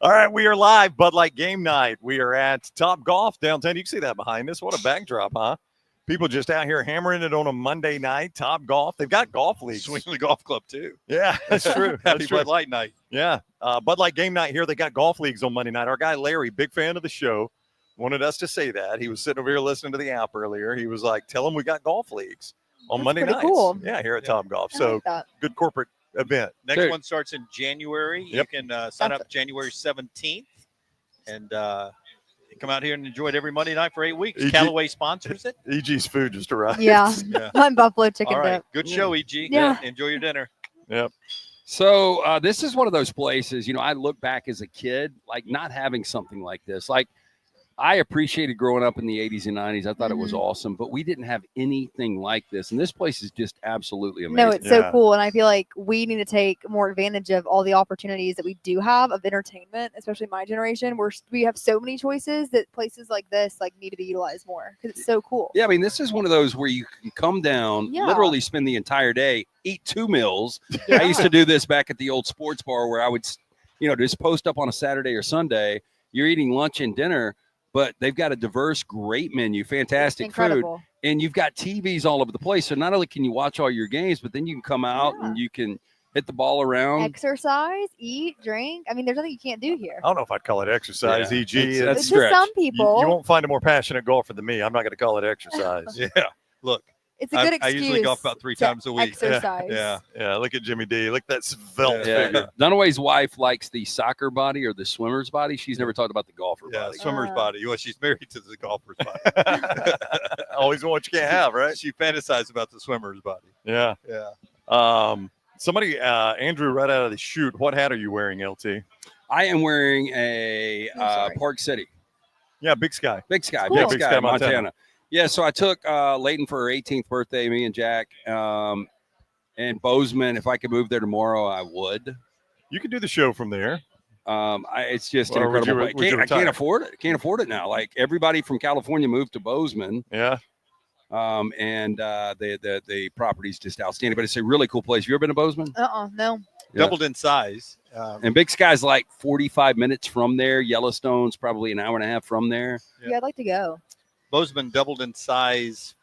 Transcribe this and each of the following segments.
All right, we are live. Bud Light game night. We are at TopGolf downtown. You can see that behind us. What a backdrop, huh? People just out here hammering it on a Monday night. TopGolf. They've got golf leagues. Swinging the golf club too. Yeah, that's true. Happy Bud Light night. Yeah, Bud Light game night here. They got golf leagues on Monday night. Our guy Larry, big fan of the show, wanted us to say that. He was sitting over here listening to the app earlier. He was like, "Tell them we got golf leagues on Monday nights." Cool. Yeah, here at TopGolf. So good corporate event. Next one starts in January. Yep. You can sign up January 17th and come out here and enjoy it every Monday night for 8 weeks. Callaway sponsors it. EG's food just arrived. Yeah. I'm buffalo chicken All right. dip. Good show, EG. Yeah. Enjoy your dinner. Yep. So this is one of those places, I look back as a kid, like not having something like this. Like I appreciated growing up in the 80s and 90s. I thought it was awesome, but we didn't have anything like this. And this place is just absolutely amazing. No, it's so cool. And I feel like we need to take more advantage of all the opportunities that we do have of entertainment, especially my generation, where we have so many choices that places like this need to be utilized more because it's so cool. Yeah, I mean, this is one of those where you can come down, literally spend the entire day, eat 2 meals. I used to do this back at the old sports bar where I would, just post up on a Saturday or Sunday. You're eating lunch and dinner, but they've got a diverse, great menu, fantastic food, and you've got TVs all over the place. So not only can you watch all your games, but then you can come out and you can hit the ball around. Exercise, eat, drink. I mean, there's nothing you can't do here. I don't know if I'd call it exercise, EG. It's to some people. You won't find a more passionate golfer than me. I'm not going to call it exercise. Look. It's a good excuse. I usually golf about 3 times a week. Exercise. Yeah. Look at Jimmy D. Look at that svelte figure. Dunaway's wife likes the soccer body or the swimmer's body. She's never talked about the golfer body. Swimmer's body. Well, she's married to the golfer's body. Always want what you can't have, right? She fantasizes about the swimmer's body. Yeah. Somebody, Andrew, right out of the chute, what hat are you wearing, LT? I am wearing a Park City. Yeah, Big Sky. Big Sky. Cool. Big Sky, Montana. Yeah, so I took Leighton for her 18th birthday, me and Jack, and Bozeman. If I could move there tomorrow, I would. You could do the show from there. It's just an incredible place. I can't afford it. Can't afford it now. Like everybody from California moved to Bozeman. Yeah. And the property's just outstanding. But it's a really cool place. You ever been to Bozeman? No. Yeah. Doubled in size. And Big Sky's like 45 minutes from there. Yellowstone's probably an hour and a half from there. Yeah, I'd like to go. Bozeman doubled in size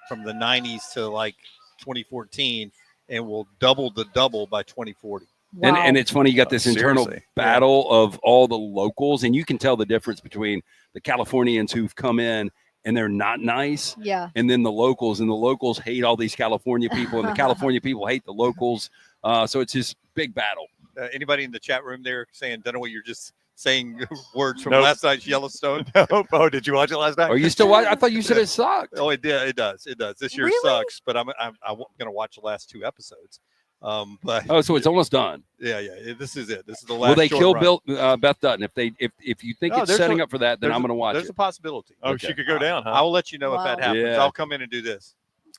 from the 90s to like 2014 and will double the double by 2040. Wow. And it's funny, you got this internal battle of all the locals, and you can tell the difference between the Californians who've come in and they're not nice. Yeah. And then the locals hate all these California people, and the California people hate the locals. So it's this big battle. Anybody in the chat room there saying, Dunaway, you're just saying words from last night's Yellowstone? Oh, did you watch it last night? Are you still watching? I thought you said it sucked. Oh, it did. It does. This year sucks, but I'm going to watch the last 2 episodes. But so it's almost done. Yeah. This is it. This is the last. Will they kill run. Beth Dutton if you think it's setting up for that? Then I'm going to watch it. There's a possibility. Oh, she could go down, huh? I will let you know if that happens. Yeah. I'll come in and do this.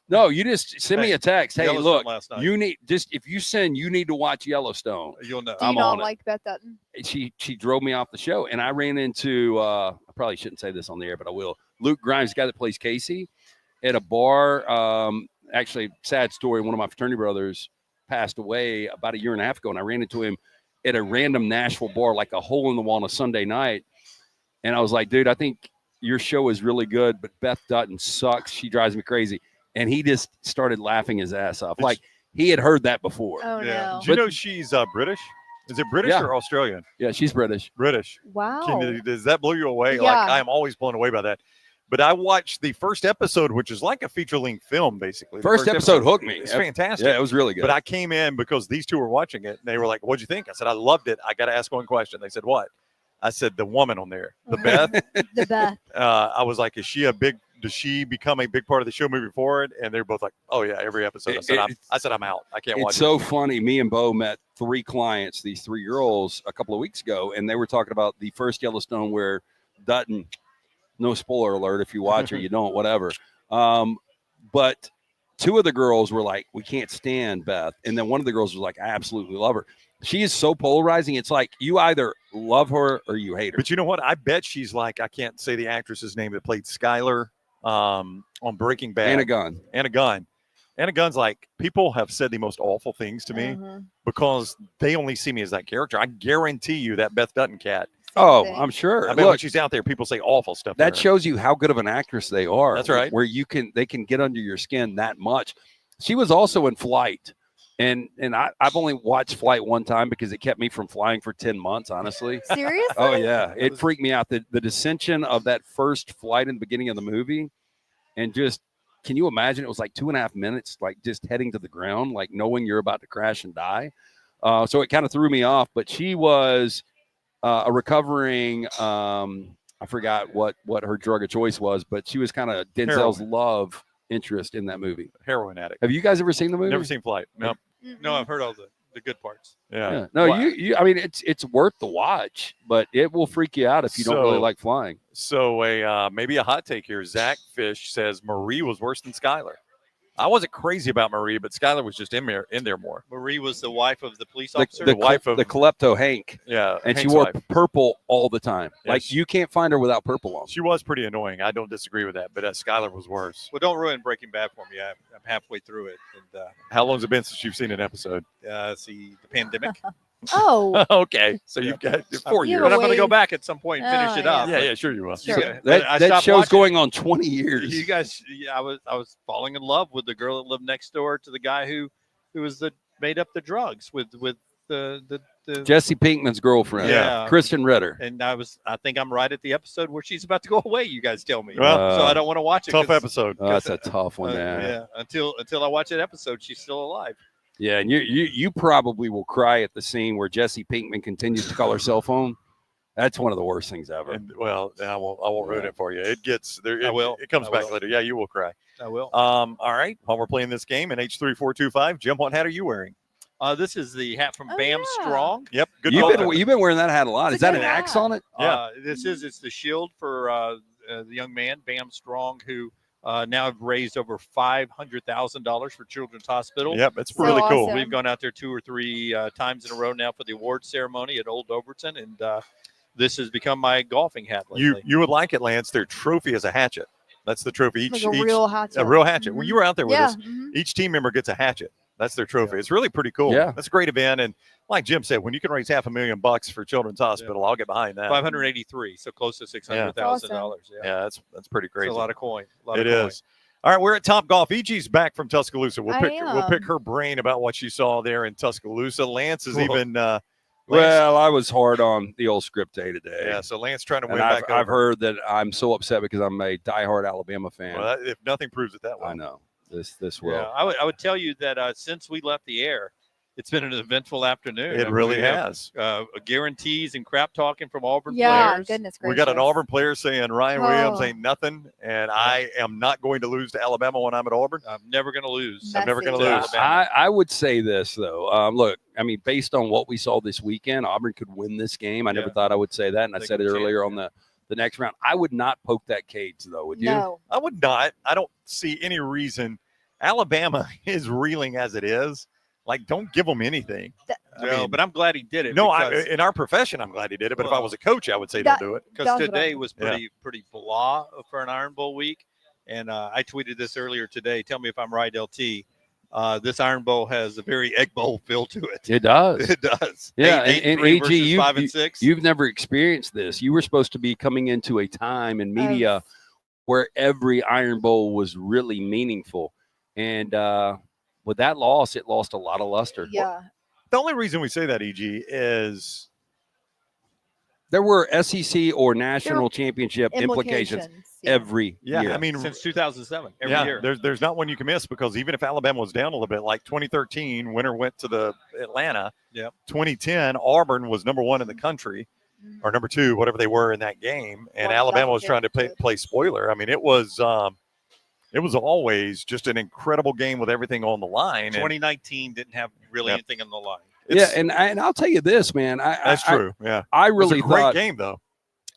No, you just send me a text. Hey, look, you need you need to watch Yellowstone. You'll know. Do you not like Beth Dutton? She drove me off the show, and I ran into I probably shouldn't say this on the air, but I will. Luke Grimes, the guy that plays Casey, at a bar. Actually, sad story. One of my fraternity brothers passed away about 1.5 years ago, and I ran into him at a random Nashville bar, like a hole in the wall on a Sunday night. And I was like, dude, I think your show is really good, but Beth Dutton sucks. She drives me crazy. And he just started laughing his ass off. Like he had heard that before. Oh, no. Do you know she's British? Is it British or Australian? Yeah, she's British. British. Wow. Does that blow you away? Yeah. Like I'm always blown away by that. But I watched the first episode, which is like a feature-length film, basically. First episode hooked me. It's fantastic. Yeah, it was really good. But I came in because these two were watching it, and they were like, what'd you think? I said, I loved it. I got to ask one question. They said, what? I said, the woman on there, the Beth. The Beth. I was like, does she become a big part of the show moving forward? And they're both like, oh, yeah, every episode. I said, I'm out. I can't watch it. It's so funny. Me and Bo met 3 clients, these 3 girls, a couple of weeks ago, and they were talking about the first Yellowstone where Dutton, no spoiler alert if you watch or you don't, whatever. But 2 of the girls were like, we can't stand Beth. And then one of the girls was like, I absolutely love her. She is so polarizing. It's like you either love her or you hate her. But you know what? I bet she's like, I can't say the actress's name that played Skylar on Breaking Bad. Anna Gunn. Anna Gunn. Anna Gunn's like, people have said the most awful things to me Mhm. because they only see me as that character. I guarantee you that Beth Dutton cat, Same Oh, thing. I'm sure. I bet when Look, she's out there, people say awful stuff. to that her. shows you how good of an actress they are. That's right. Where they can get under your skin that much. She was also in Flight, and I've only watched Flight one time because it kept me from flying for 10 months. Honestly. Seriously? Oh yeah, it freaked me out. The dissension of that first flight in the beginning of the movie, and just can you imagine? It was like 2.5 minutes, like just heading to the ground, like knowing you're about to crash and die. So it kind of threw me off. But she was a recovering. I forgot what her drug of choice was, but she was kind of Denzel's Heroin. love interest in that movie. Heroin addict. Have you guys ever seen the movie? Never seen Flight. No. No, I've heard all the good parts. Yeah. Yeah. No, Well, you. I mean, it's worth the watch, but it will freak you out if you don't really So- like flying. So maybe a hot take here. Zach Fish says Marie was worse than Skylar. I wasn't crazy about Marie, but Skylar was just in there more. Marie was the wife of the police The, officer. the, wife of- the Klepto Hank, Yeah. and she Hank's wore wife. purple all the time. Yeah, Like she- you can't find her without purple on. She was pretty annoying. I don't disagree with that, but Skylar was worse. Well, don't ruin Breaking Bad for me. I'm halfway through it, and How long's it been since you've seen an episode? see the pandemic. Oh, Okay, so you've got 4 You years. have But a I'm going to go ways. back at some point and finish Oh, it up. Yeah, yeah, sure you will. Sure. Yeah, That, I that stopped show's watching. going on 20 years. You guys, I was falling in love with the girl that lived next door to the guy who was made up the drugs with the Jesse Pinkman's girlfriend, Yeah. Kristen Ritter. and I think I'm right at the episode where she's about to go away. You guys tell me. Well, So I don't want to watch it. Tough 'cause, episode. Oh, that's a tough one, man. yeah. Until I watch that episode, she's still alive. Yeah, and you probably will cry at the scene where Jesse Pinkman continues to call her cell phone. That's one of the worst things ever. And, well, I won't ruin it for you. It gets there. I will. It comes I back will. later. Yeah, you will cry. I will. All right. While we're playing this game in H3425, Jim, what hat are you wearing? This is the hat from Oh, Bam yeah. Strong. Yep. Good. You've been wearing that hat a lot. It's Is a that good an axe hat. on it? Yeah. It's the shield for the young man Bam Strong, who now have raised over $500,000 for Children's Hospital. Yep. It's So really cool. awesome. We've gone out there 2 or 3 times in a row now for the award ceremony at Old Overton, and this has become my golfing hat lately. You would like it, Lance. Their trophy is a hatchet. That's the trophy. like a real hatchet. a real hatchet. Well, Mhm. you were out there with Yeah. us. Each team member gets a hatchet. That's their trophy. It's really pretty cool. Yeah. That's a great event. And like Jim said, when you can raise $500,000 for Children's Hospital, I'll get behind that. 583, so close to $600,000. Yeah, that's pretty crazy. It's a lot of coin. It is. All right, we're at TopGolf. EG's back from Tuscaloosa. We'll I pick am. her brain about what she saw there in Tuscaloosa. Lance is Cool. even. Lance, Well, I was hard on the old script day today. yeah. So Lance trying to win And back. I've over. heard that I'm so upset because I'm a diehard Alabama fan. Well, if nothing proves it that way. I know this will. Yeah, I would tell you that since we left the air, it's been an eventful afternoon. It really has. Guarantees and crap talking from Auburn Yeah, players. goodness gracious. We got an Auburn player saying Ryan Williams Oh. ain't nothing, and I am not going to lose to Alabama when I'm at Auburn. I'm never going to lose. I'm never gonna Message. lose. I would say this though. Look, I mean, based on what we saw this weekend, Auburn could win this game. I never Yeah. thought I would say that, and I They said it can earlier chance, on the next round. I would not poke that cage though. Would you? No. I would not. I don't see any reason. Alabama is reeling as it is. Like, don't give them anything. I No, mean, but I'm glad he did it. no, because, in our profession, I'm glad he did it. But if I Well, was a coach, I would say that- don't do it. because That's what today I- was Yeah. pretty blah for an Iron Bowl week. And I tweeted this earlier today. Tell me if I'm right, LT. This Iron Bowl has a very Egg Bowl feel to it. It does. It does. Yeah, 8-3 and AG, versus 5 and 6. You've never experienced this. You were supposed to be coming into a time in media where every Iron Bowl was really meaningful, and with that loss, it lost a lot of luster. Yeah. The only reason we say that, EG, is There were SEC or national championship implications Yeah. every yeah. year. I mean, since 2007, every yeah, year. there's not one you can miss because even if Alabama was down a little bit, like 2013, winner went to the Atlanta. Yep. 2010, Auburn was number 1 in the country, or number 2, whatever they were in that game, and Won the Alabama was trying to championship. play spoiler. I mean, it was always just an incredible game with everything on the line. And 2019 didn't have really Yeah. anything on the line. yeah, it's- and I'll tell you this, man. that's true. Yeah, I it was really a great thought game though.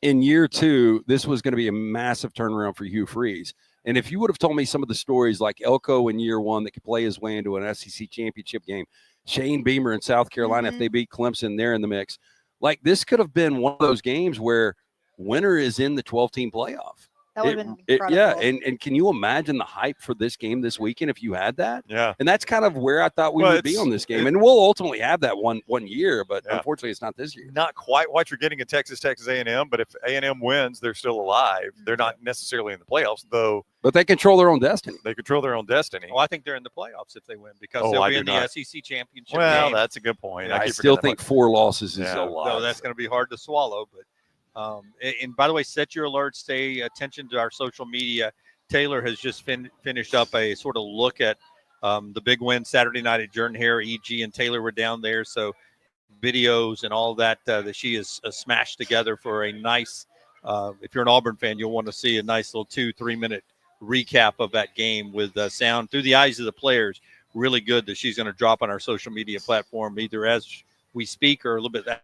in year 2, this was going to be a massive turnaround for Hugh Freeze. And if you would have told me some of the stories like Elko in year 1 that could play his way into an SEC championship game, Shane Beamer in South Carolina, if they beat Clemson, they're in the mix. Like this could have been one of those games where winner is in the 12-team playoff. That would have been incredible. Yeah, and can you imagine the hype for this game this weekend if you had that? Yeah. And that's kind of where I thought we would be on this game. And we'll ultimately have that one year, but unfortunately it's not this year. Not quite what you're getting at Texas A&M, but if A&M wins, they're still alive. They're not necessarily in the playoffs, though. But they control their own destiny. They control their own destiny. Well, I think they're in the playoffs if they win because they'll be in the SEC championship Well, game. that's a good point. I still think 4 losses is a lot. So that's going to be hard to swallow. But and by the way, set your alerts. Stay attention to our social media. Taylor has just finished up a sort of look at the big win Saturday night at Jordan-Hare. EG and Taylor were down there, so videos and all that that she has smashed together for a nice. If you're an Auburn fan, you'll want to see a nice little 2-3 minute recap of that game with sound through the eyes of the players. Really good that she's going to drop on our social media platform either as we speak or a little bit after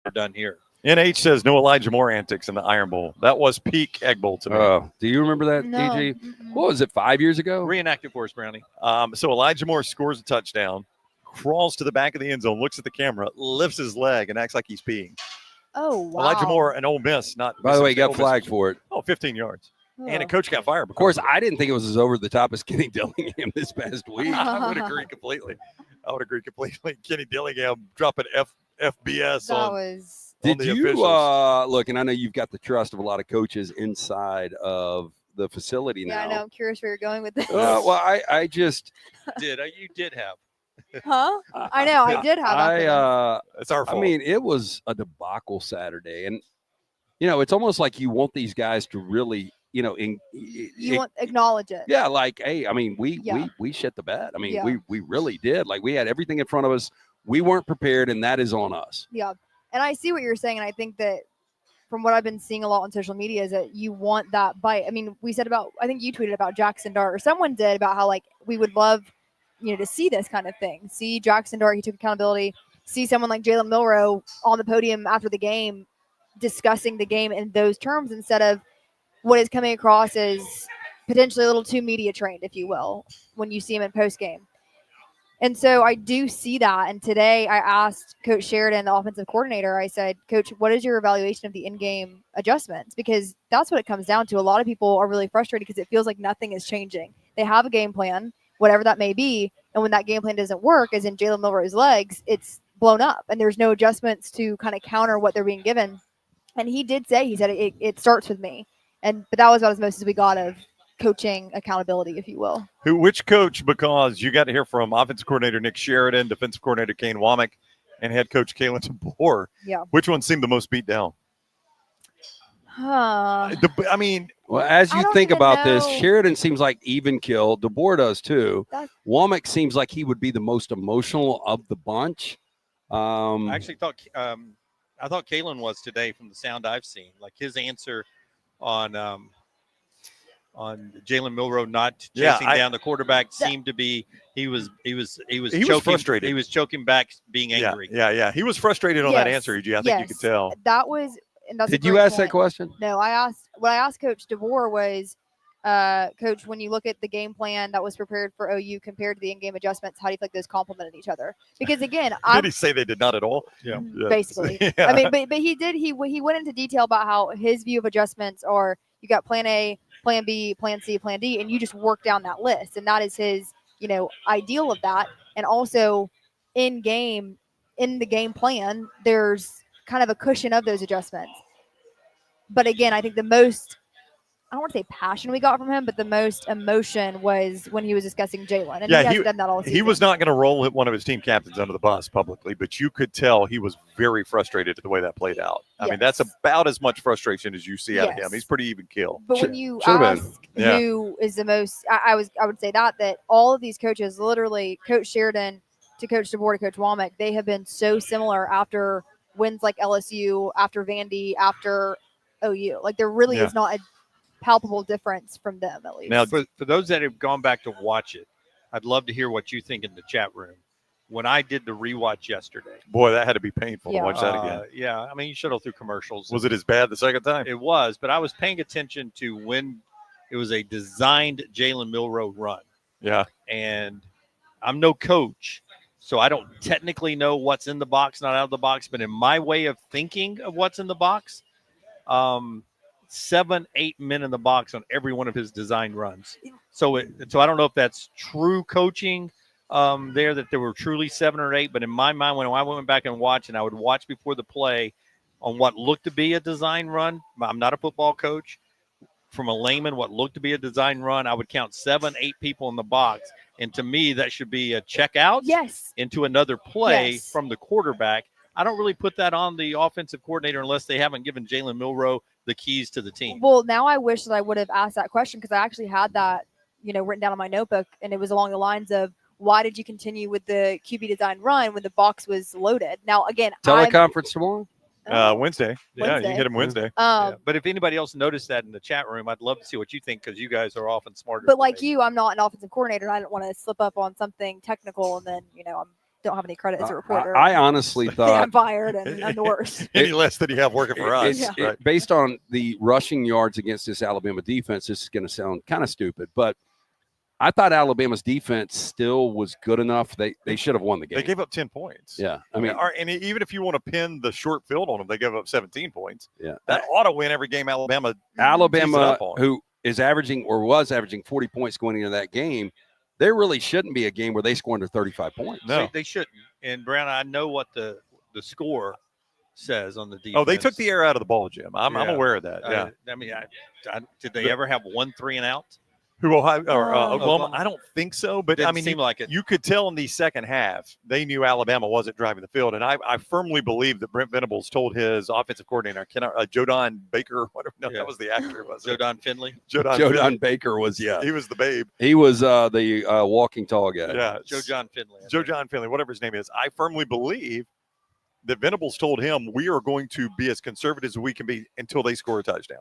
we're done here. NH says no Elijah Moore antics in the Iron Bowl. That was peak Egg Bowl to me. Do you remember that, No. EG? What was it, 5 years ago? Reenact it for us, Brownie. So Elijah Moore scores a touchdown, crawls to the back of the end zone, looks at the camera, lifts his leg, and acts like he's peeing. Oh, wow. Elijah Moore, an Ole Miss, not. By the way, he got Ole Miss. flagged for it. 15 yards. And a Oh. coach got fired. Of course, I didn't think it was as over the top as Kenny Dillingham this past week. I would agree completely. Kenny Dillingham dropping FBS That on. was. on Did the you officials. look? And I know you've got the trust of a lot of coaches inside of the facility Yeah, I now. know. I'm curious where you're going with this. Well, I just You did have. Huh? I know. I did have that. It's our I fault. mean, it was a debacle Saturday, and it's almost like you want these guys to really, you want acknowledge it. yeah, like, hey, I mean, we shit the bed. I mean, Yeah. we really did. Like, we had everything in front of us. We weren't prepared, and that is on us. Yeah. And I see what you're saying. And I think that from what I've been seeing a lot on social media is that you want that bite. I mean, we said I think you tweeted about Jackson Dart, or someone did, about how like we would love, to see this kind of thing. See Jackson Dart, he took accountability. See someone like Jalen Milroe on the podium after the game discussing the game in those terms instead of what is coming across as potentially a little too media trained, if you will, when you see him in post game. And so I do see that. And today I asked Coach Sheridan, the offensive coordinator, I said, Coach, what is your evaluation of the in-game adjustments? Because that's what it comes down to. A lot of people are really frustrated because it feels like nothing is changing. They have a game plan, whatever that may be. And when that game plan doesn't work, as in Jalen Milroe's legs, it's blown up. And there's no adjustments to kind of counter what they're being given. And he did say, he said, it starts with me. But that was about as most as we got of coaching accountability, if you will. Which coach? Because you got to hear from offensive coordinator Nick Sheridan, defensive coordinator Kane Womack, and head coach Kalen DeBoer. Yeah. Which one seemed the most beat down? I mean, Well, as I you don't think even about this, know. Sheridan seems like even kill. DeBoer does too. Womack seems like he would be the most emotional of the bunch. I actually thought Kalen was today from the sound I've seen. Like his answer on Jalen Milroe not chasing down the quarterback seemed to be he was choking, frustrated. He was choking back, being angry. Yeah. He was frustrated on that answer, EG. I think you could tell. That was. And that's Did you ask that question? No, I asked Coach DeVore was, Coach, when you look at the game plan that was prepared for OU compared to the in-game adjustments, how do you feel like those complemented each other? Because again, Did he say they did not at all? Yeah. Basically. Yeah. I mean, but he did. He went into detail about how his view of adjustments are: you got Plan A, Plan B, Plan C, Plan D, and you just work down that list, and that is his, ideal of that. And also, in the game plan, there's kind of a cushion of those adjustments. But again, I think the most, I don't want to say passion we got from him, but the most emotion was when he was discussing Jalen. And he hasn't done that all season. He was not going to roll one of his team captains under the bus publicly, but you could tell he was very frustrated at the way that played out. I mean, that's about as much frustration as you see out of him. He's pretty even kill. But when you ask who is the most, I would say that all of these coaches, literally Coach Sheridan to Coach DeBoer to Coach Womack, they have been so similar after wins like LSU, after Vandy, after OU. Like there really is not a palpable difference from them, at least. Now, for those that have gone back to watch it, I'd love to hear what you think in the chat room. When I did the rewatch yesterday, boy, that had to be painful to watch that again. Yeah, I mean, you shuttle through commercials. Was it as bad the second time? It was, but I was paying attention to when it was a designed Jalen Milroe run. Yeah, and I'm no coach, so I don't technically know what's in the box, not out of the box. But in my way of thinking of what's in the box, 7-8 men in the box on every one of his design runs. So I don't know if that's true coaching there, that there were truly 7 or 8, but in my mind, when I went back and watched, and I would watch before the play on what looked to be a design run. I'm not a football coach. From a layman, what looked to be a design run, I would count 7, 8 people in the box. And to me, that should be a check out into another play from the quarterback. I don't really put that on the offensive coordinator unless they haven't given Jalen Milroe the keys to the team. Well, now I wish that I would have asked that question, because I actually had that, written down on my notebook, and it was along the lines of, why did you continue with the QB design run when the box was loaded? Now, again, teleconference tomorrow? Wednesday. Yeah, you can hit him Wednesday. But if anybody else noticed that in the chat room, I'd love to see what you think, because you guys are often smarter. But like you, I'm not an offensive coordinator, and I don't want to slip up on something technical, and then I don't have any credit as a reporter. I honestly thought I'm fired, and I'm the worst. Any less than you have working for us. Right. Based on the rushing yards against this Alabama defense, this is going to sound kind of stupid, but I thought Alabama's defense still was good enough. They should have won the game. They gave up 10 points. Yeah. I mean, and even if you want to pin the short field on them, they gave up 17 points. Yeah. That ought to win every game Alabama, who is averaging or was averaging 40 points going into that game, there really shouldn't be a game where they score under 35 points. No. They shouldn't. And, Brown, I know what the score says on the defense. Oh, they took the air out of the ball, Jim. I'm aware of that. Yeah. I mean, did they ever have 1 3-and-out? Who Ohio or Oklahoma? I don't think so, but Didn't I mean, seem like it. You could tell in the second half they knew Alabama wasn't driving the field, and I firmly believe that Brent Venables told his offensive coordinator, Jodan Baker, whatever. No, that was the actor, was it? Jodan Finley. Jodan Baker was he was the babe. He was the walking tall guy. Yeah, Jodan Finley. Jodan Finley, whatever his name is. I firmly believe that Venables told him, we are going to be as conservative as we can be until they score a touchdown.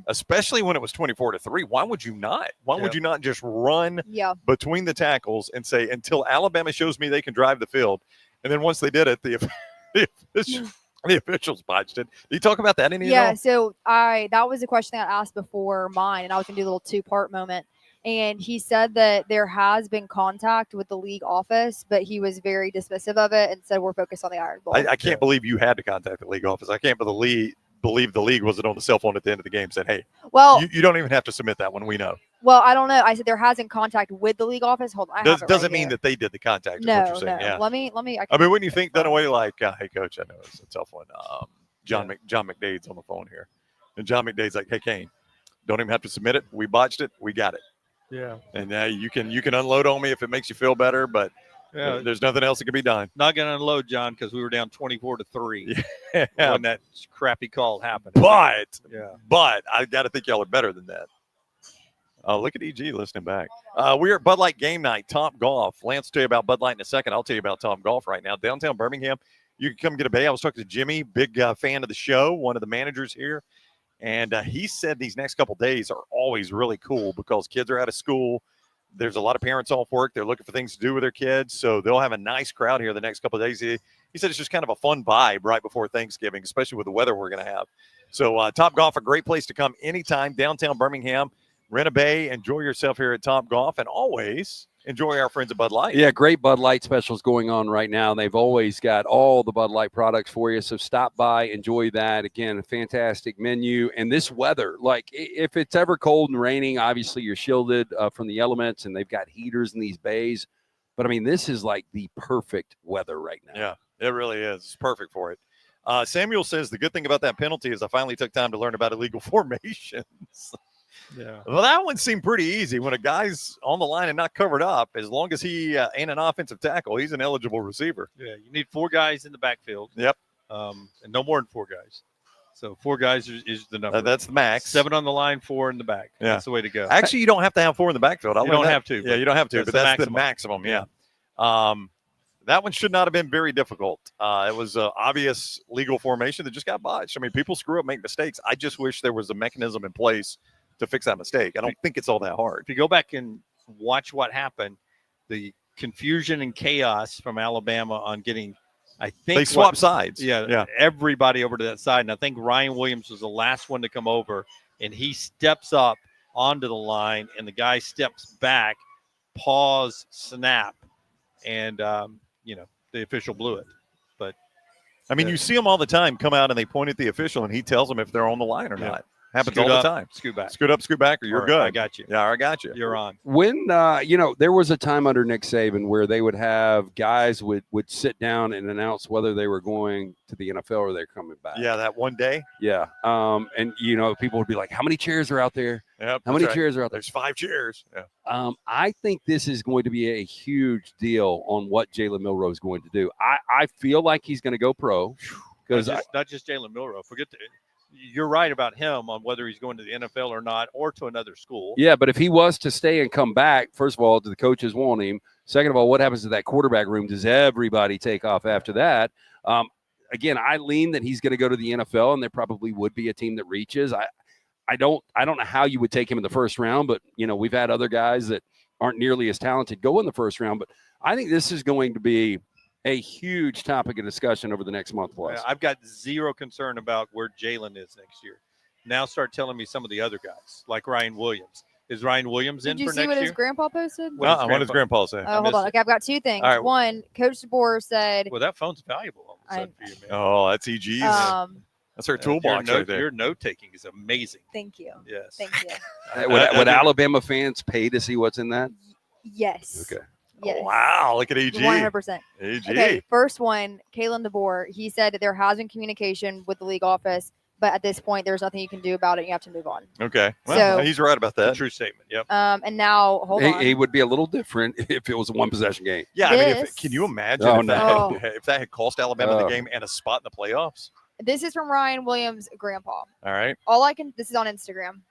Especially when it was 24-3. Why would you not? Why would you not just run between the tackles and say, until Alabama shows me they can drive the field? And then once they did it, the officials botched it. Did you talk about that any? Yeah, so that was a question that I asked before mine, and I was going to do a little 2-part moment. And he said that there has been contact with the league office, but he was very dismissive of it and said we're focused on the Iron Bowl. I can't believe you had to contact the league office. I can't believe the league wasn't on the cell phone at the end of the game and said, hey, well, you don't even have to submit that one. We know. Well, I don't know. I said there hasn't contact with the league office. Hold on. Doesn't mean that they did the contact. No, is what you're saying. No. Yeah. Let me. I mean, wouldn't you think Dunaway like, hey, coach, I know it's a tough one. John McDade's on the phone here. And John McDade's like, hey, Kane, don't even have to submit it. We botched it. We got it. Yeah. And you can unload on me if it makes you feel better, but there's nothing else that can be done. Not going to unload, John, because we were down 24-3 when that crappy call happened. But I got to think y'all are better than that. Look at EG listening back. We are at Bud Light Game Night, TopGolf. Lance will tell you about Bud Light in a second. I'll tell you about TopGolf right now. Downtown Birmingham, you can come get a bay. I was talking to Jimmy, big fan of the show, one of the managers here. And he said these next couple days are always really cool because kids are out of school. There's a lot of parents off work. They're looking for things to do with their kids. So they'll have a nice crowd here the next couple of days. He said it's just kind of a fun vibe right before Thanksgiving, especially with the weather we're going to have. So TopGolf, a great place to come anytime, downtown Birmingham. Rent a bay, enjoy yourself here at TopGolf, and always enjoy our friends at Bud Light. Yeah, great Bud Light specials going on right now. They've always got all the Bud Light products for you, so stop by, enjoy that. Again, a fantastic menu. And this weather, like if it's ever cold and raining, obviously you're shielded from the elements, and they've got heaters in these bays. But, I mean, this is like the perfect weather right now. Yeah, it really is. It's perfect for it. Samuel says the good thing about that penalty is I finally took time to learn about illegal formations. Yeah. Well, that one seemed pretty easy. When a guy's on the line and not covered up, as long as he ain't an offensive tackle, he's an eligible receiver. Yeah, you need 4 guys in the backfield. Yep. And no more than 4 guys. So 4 guys is the number. That's the max. 7 on the line, 4 in the back. Yeah. That's the way to go. Actually, you don't have to have 4 in the backfield. You don't have to. Yeah, you don't have to, but that's the maximum. maximum. Yeah. That one should not have been very difficult. It was an obvious legal formation that just got botched. I mean, people screw up, make mistakes. I just wish there was a mechanism in place to fix that mistake. I don't think it's all that hard. If you go back and watch what happened, the confusion and chaos from Alabama on getting, I think they swapped sides. Yeah, everybody over to that side. And I think Ryan Williams was the last one to come over, and he steps up onto the line, and the guy steps back, pause, snap, and the official blew it. But I mean, you see them all the time come out and they point at the official, and he tells them if they're on the line or not. Happens Scoot all up, the time. Scoot back. Scoot up, scoot back, or you're All right, good. I got you. Yeah, I got you. You're on. When there was a time under Nick Saban where they would have guys would sit down and announce whether they were going to the NFL or they're coming back. Yeah, that one day. Yeah. And people would be like, how many chairs are out there? Yep, How many that's right. chairs are out there? There's 5 chairs. Yeah. I think this is going to be a huge deal on what Jalen Milroe is going to do. I feel like he's going to go pro because not just Jalen Milroe. You're right about him on whether he's going to the NFL or not, or to another school. yeah, but if he was to stay and come back, first of all, do the coaches want him? Second of all, what happens to that quarterback room? Does everybody take off after that? Again, I lean that he's going to go to the NFL, and there probably would be a team that reaches. I don't know how you would take him in the first round, but we've had other guys that aren't nearly as talented go in the first round. But I think this is going to be a huge topic of discussion over the next month plus. I've got zero concern about where Jalen is next year. Now start telling me some of the other guys, like Ryan Williams. Is Ryan Williams in Did you for see next what year? his grandpa posted? What What does Grandpa say? Oh, hold missed on. it. Okay, I've got 2 things. All right. One, Coach DeBoer said, Well, that phone's valuable all of a sudden for you, man. Oh, that's EG's. that's her toolbox right there. Your note taking is amazing. thank you. Yes. Thank you. Would Alabama fans pay to see what's in that? Yes. Okay. Yes. Oh, wow, look at EG. 100%. EG. Okay, first one, Kalen DeBoer. He said that there has been communication with the league office, but at this point, there's nothing you can do about it. You have to move on. Okay. Well, So- he's right about A that. true statement. Yep. And now, hold on. It would be a little different if it was a one-possession game. Yeah, I mean, This- can you imagine Oh, if, no. if that had cost Alabama the Oh. game and a spot in the playoffs? This is from Ryan Williams' grandpa. All right. This is on Instagram.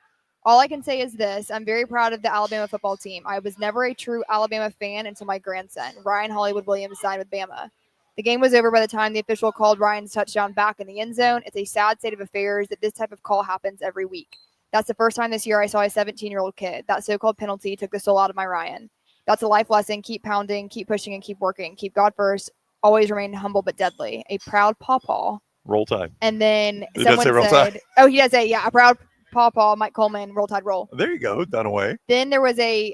All I can say is this. I'm very proud of the Alabama football team. I was never a true Alabama fan until my grandson, Ryan Hollywood Williams, signed with Bama. The game was over by the time the official called Ryan's touchdown back in the end zone. It's a sad state of affairs that this type of call happens every week. That's the first time this year I saw a 17-year-old kid. That so-called penalty took the soul out of my Ryan. That's a life lesson. Keep pounding, keep pushing, and keep working. Keep God first. Always remain humble but deadly. A proud pawpaw. Roll Tide. And then He does someone say Roll said, Tide. oh, he does say, yeah, a proud pawpaw, Mike Coleman, Roll Tide Roll. There you go. Dunaway. Then there was a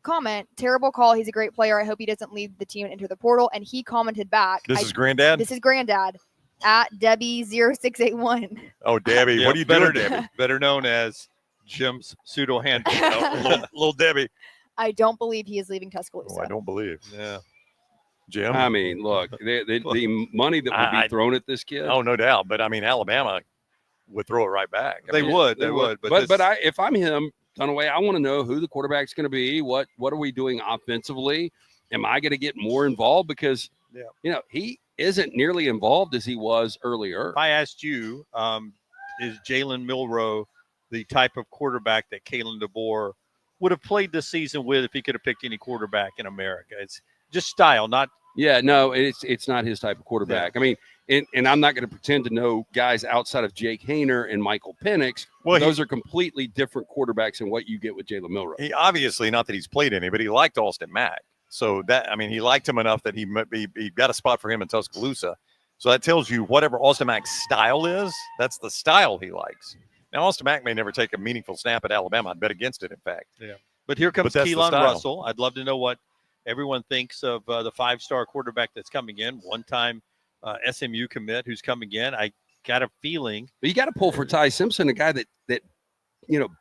comment, terrible call. He's a great player. I hope he doesn't leave the team and enter the portal. And he commented back. This is Granddad? This is Granddad at Debbie0681. Oh, Debbie. Yeah, What are you better, doing, Debbie? Better known as Jim's pseudo handle. Oh, little Debbie. I don't believe he is leaving Tuscaloosa. Oh, I don't believe. Yeah. Jim? I mean, look, the money that would be thrown at this kid. Oh, no doubt. But, I mean, Alabama would throw it right back. I They mean, would. They would. But if I'm him, Dunaway, I want to know who the quarterback's going to be. What are we doing offensively? Am I going to get more involved? Because, he isn't nearly involved as he was earlier. if I asked you, is Jalen Milroe the type of quarterback that Kalen DeBoer would have played this season with if he could have picked any quarterback in America? It's just style, not. Yeah, no, it's not his type of quarterback. I mean, and I'm not going to pretend to know guys outside of Jake Hayner and Michael Penix. Well, those are completely different quarterbacks than what you get with Jalen Milroe. He obviously, not that he's played any, but he liked Austin Mack. So he liked him enough that he got a spot for him in Tuscaloosa. So that tells you whatever Austin Mack's style is, that's the style he likes. Now, Austin Mack may never take a meaningful snap at Alabama. I'd bet against it, in fact. Yeah. But here comes But that's the Keelan style. Russell. I'd love to know what everyone thinks of the 5-star quarterback that's coming in, one-time SMU commit who's coming in. I got a feeling. But you got to pull for Ty Simpson, a guy that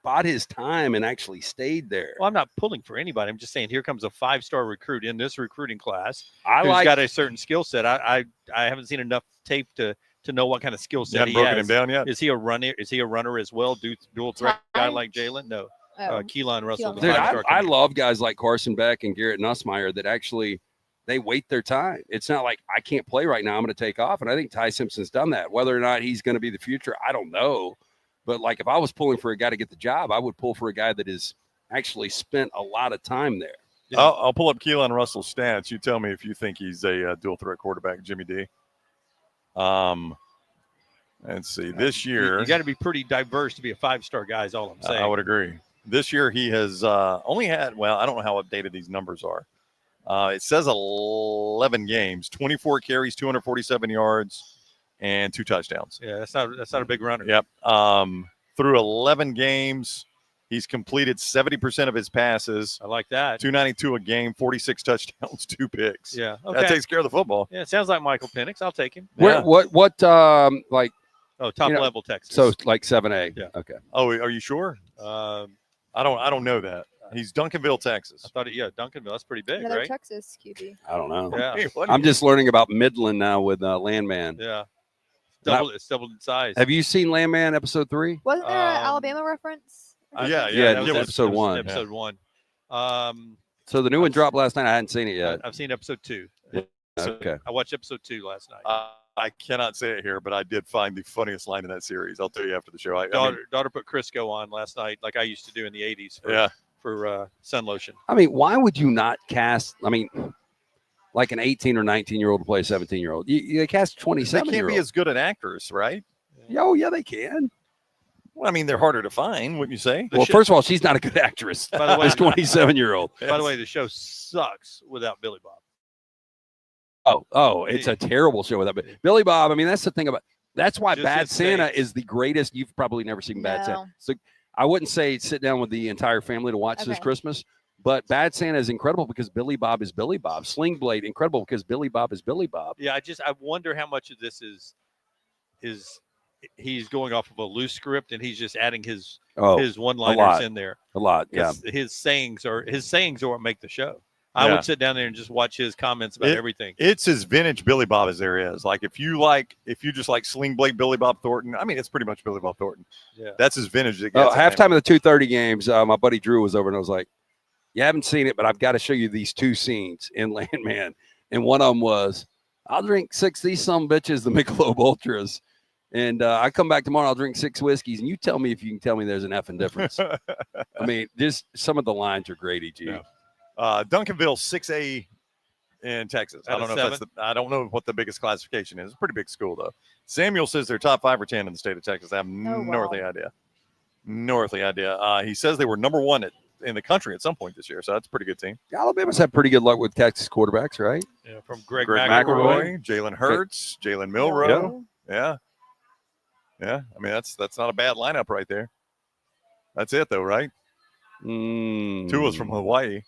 bought his time and actually stayed there. Well, I'm not pulling for anybody. I'm just saying here comes a 5-star recruit in this recruiting class I who's like got a certain skill set. I haven't seen enough tape to know what kind of skill You set haven't he broken has. him down yet? Is he a runner as well? Dual threat guy like Jalen? No. Keelan Russell. The Dude, 5-star I commit. love guys like Carson Beck and Garrett Nussmeier that actually they wait their time. It's not like I can't play right now. I'm going to take off. And I think Ty Simpson's done that. Whether or not he's going to be the future, I don't know. But like if I was pulling for a guy to get the job, I would pull for a guy that has actually spent a lot of time there. Yeah. I'll pull up Keelan Russell's stats. You tell me if you think he's a dual threat quarterback, Jimmy D. Let's see. This year, you got to be pretty diverse to be a 5-star guy. Is all I'm saying. I would agree. This year he has only had, well, I don't know how updated these numbers are. It says 11 games, 24 carries, 247 yards, and 2 touchdowns. Yeah, that's not a big runner. Yep. Through 11 games, he's completed 70% of his passes. I like that. 292 a game, 46 touchdowns, 2 picks. Yeah. Okay. That takes care of the football. Yeah, it sounds like Michael Penix. I'll take him. Yeah. What like Oh, top You know, level Texas. So like 7A. Yeah. Okay. Oh, are you sure? I don't know that. He's Duncanville, Texas. I thought Duncanville. That's pretty big, Another right? Texas QB. I don't know. Yeah, Hey, what I'm just learning about Midland now with Landman. yeah. Now- It's doubled in size. Have you seen Landman episode 3? Wasn't there an Um, Alabama reference? Yeah, Yeah, that it was was episode 1. Episode 1. So the new one dropped last night. I hadn't seen it yet. I've seen episode 2. Okay. I watched episode 2 last night. I cannot say it here, but I did find the funniest line in that series. I'll tell you after the show. Daughter put Crisco on last night, like I used to do in the 80s for sun lotion. I mean, why would you not cast? I mean, like an 18 or 19-year-old to play a 17-year-old. You cast They 27 can't year be old. as good an actress, right? Oh, yeah, they can. Well, I mean, they're harder to find, wouldn't you say? Well, first of all, she's not a good actress. By the way, This 27-year-old. By the way, the show sucks without Billy Bob. Oh, it's a terrible show without Billy Bob. I mean, that's the thing about. That's why Just Bad his Santa face. is the greatest. You've probably never seen Bad No. Santa. So I wouldn't say sit down with the entire family to watch this Okay. Christmas. But Bad Santa is incredible because Billy Bob is Billy Bob. Sling Blade, incredible because Billy Bob is Billy Bob. Yeah, I wonder how much of this is he's going off of a loose script and he's just adding his Oh, one-liners lot. in there. a lot. Yeah. 'Cause his sayings are what make the show. I Yeah. would sit down there and just watch his comments about everything. It's as vintage Billy Bob as there is. Like if you just like Sling Blade Billy Bob Thornton, I mean, it's pretty much Billy Bob Thornton. Yeah. That's as vintage as it Oh, gets. halftime of the 2:30 games, my buddy Drew was over and I was like, "You haven't seen it, but I've got to show you these 2 scenes in Landman." And one of them was, "I'll drink 6 these some bitches, the Michelob Ultras, and I come back tomorrow. I'll drink 6 whiskeys, and you tell me if you can tell me there's an effing difference." I mean, just some of the lines are great. EG. Yeah. Duncanville 6A in Texas. I Out don't of know if I don't know what the biggest classification is. It's a pretty big school though. Samuel says they're top 5 or 10 in the state of Texas. I have no wow. earthly idea. No earthly idea. He says they were number 1 in the country at some point this year, so that's a pretty good team. Alabama's had pretty good luck with Texas quarterbacks, right? Yeah, from Greg McElroy, Jalen Hurts, Jalen Milroe. Oh, Yeah. I mean, that's not a bad lineup right there. That's it though, right? Tua's from Hawaii.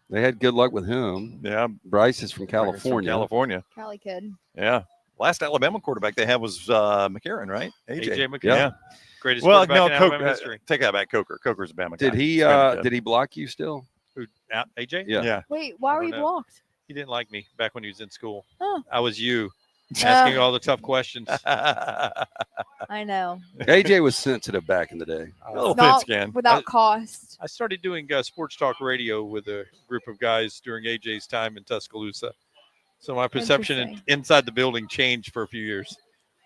They had good luck with him. Yeah. Bryce is from From California. California. Cali kid. Yeah. Last Alabama quarterback they had was McCarron, right? AJ McCarron. Yeah. Greatest Well, quarterback no, in Alabama history. take that back. Coker's a Bama Did guy. he? He's kinda good. Did he block you still? Who, AJ? Yeah. Yeah. Wait, why I were you don't know. blocked? He didn't like me back when he was in school. Oh. I was you asking Uh, all the tough questions. I know. AJ was sensitive back in the day. A little thin Not skin. without cost. I started doing sports talk radio with a group of guys during AJ's time in Tuscaloosa. So my perception Interesting. inside the building changed for a few years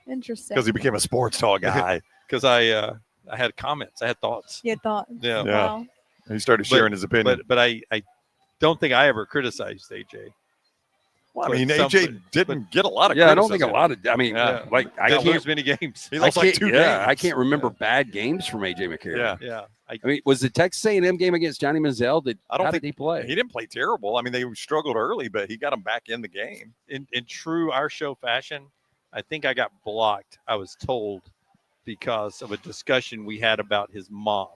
Interesting. Because he became a sports talk guy. because I had comments, I had thoughts. You thought. Yeah, Yeah. Wow. He started sharing his opinion. but I don't think I ever criticized AJ. Well, I but mean, some- AJ didn't get a lot of Yeah, I don't think a criticism. lot of. I mean, Yeah. like I Didn't can't. lose many games. He I lost like can't, 2 yeah, games. I can't remember bad games from AJ McCarron. Yeah. Yeah, I mean, was the Texas A&M game against Johnny Manziel? I don't how think did he play? He didn't play terrible. I mean, they struggled early, but he got them back in the game. in true our show fashion, I think I got blocked. I was told because of a discussion we had about his mom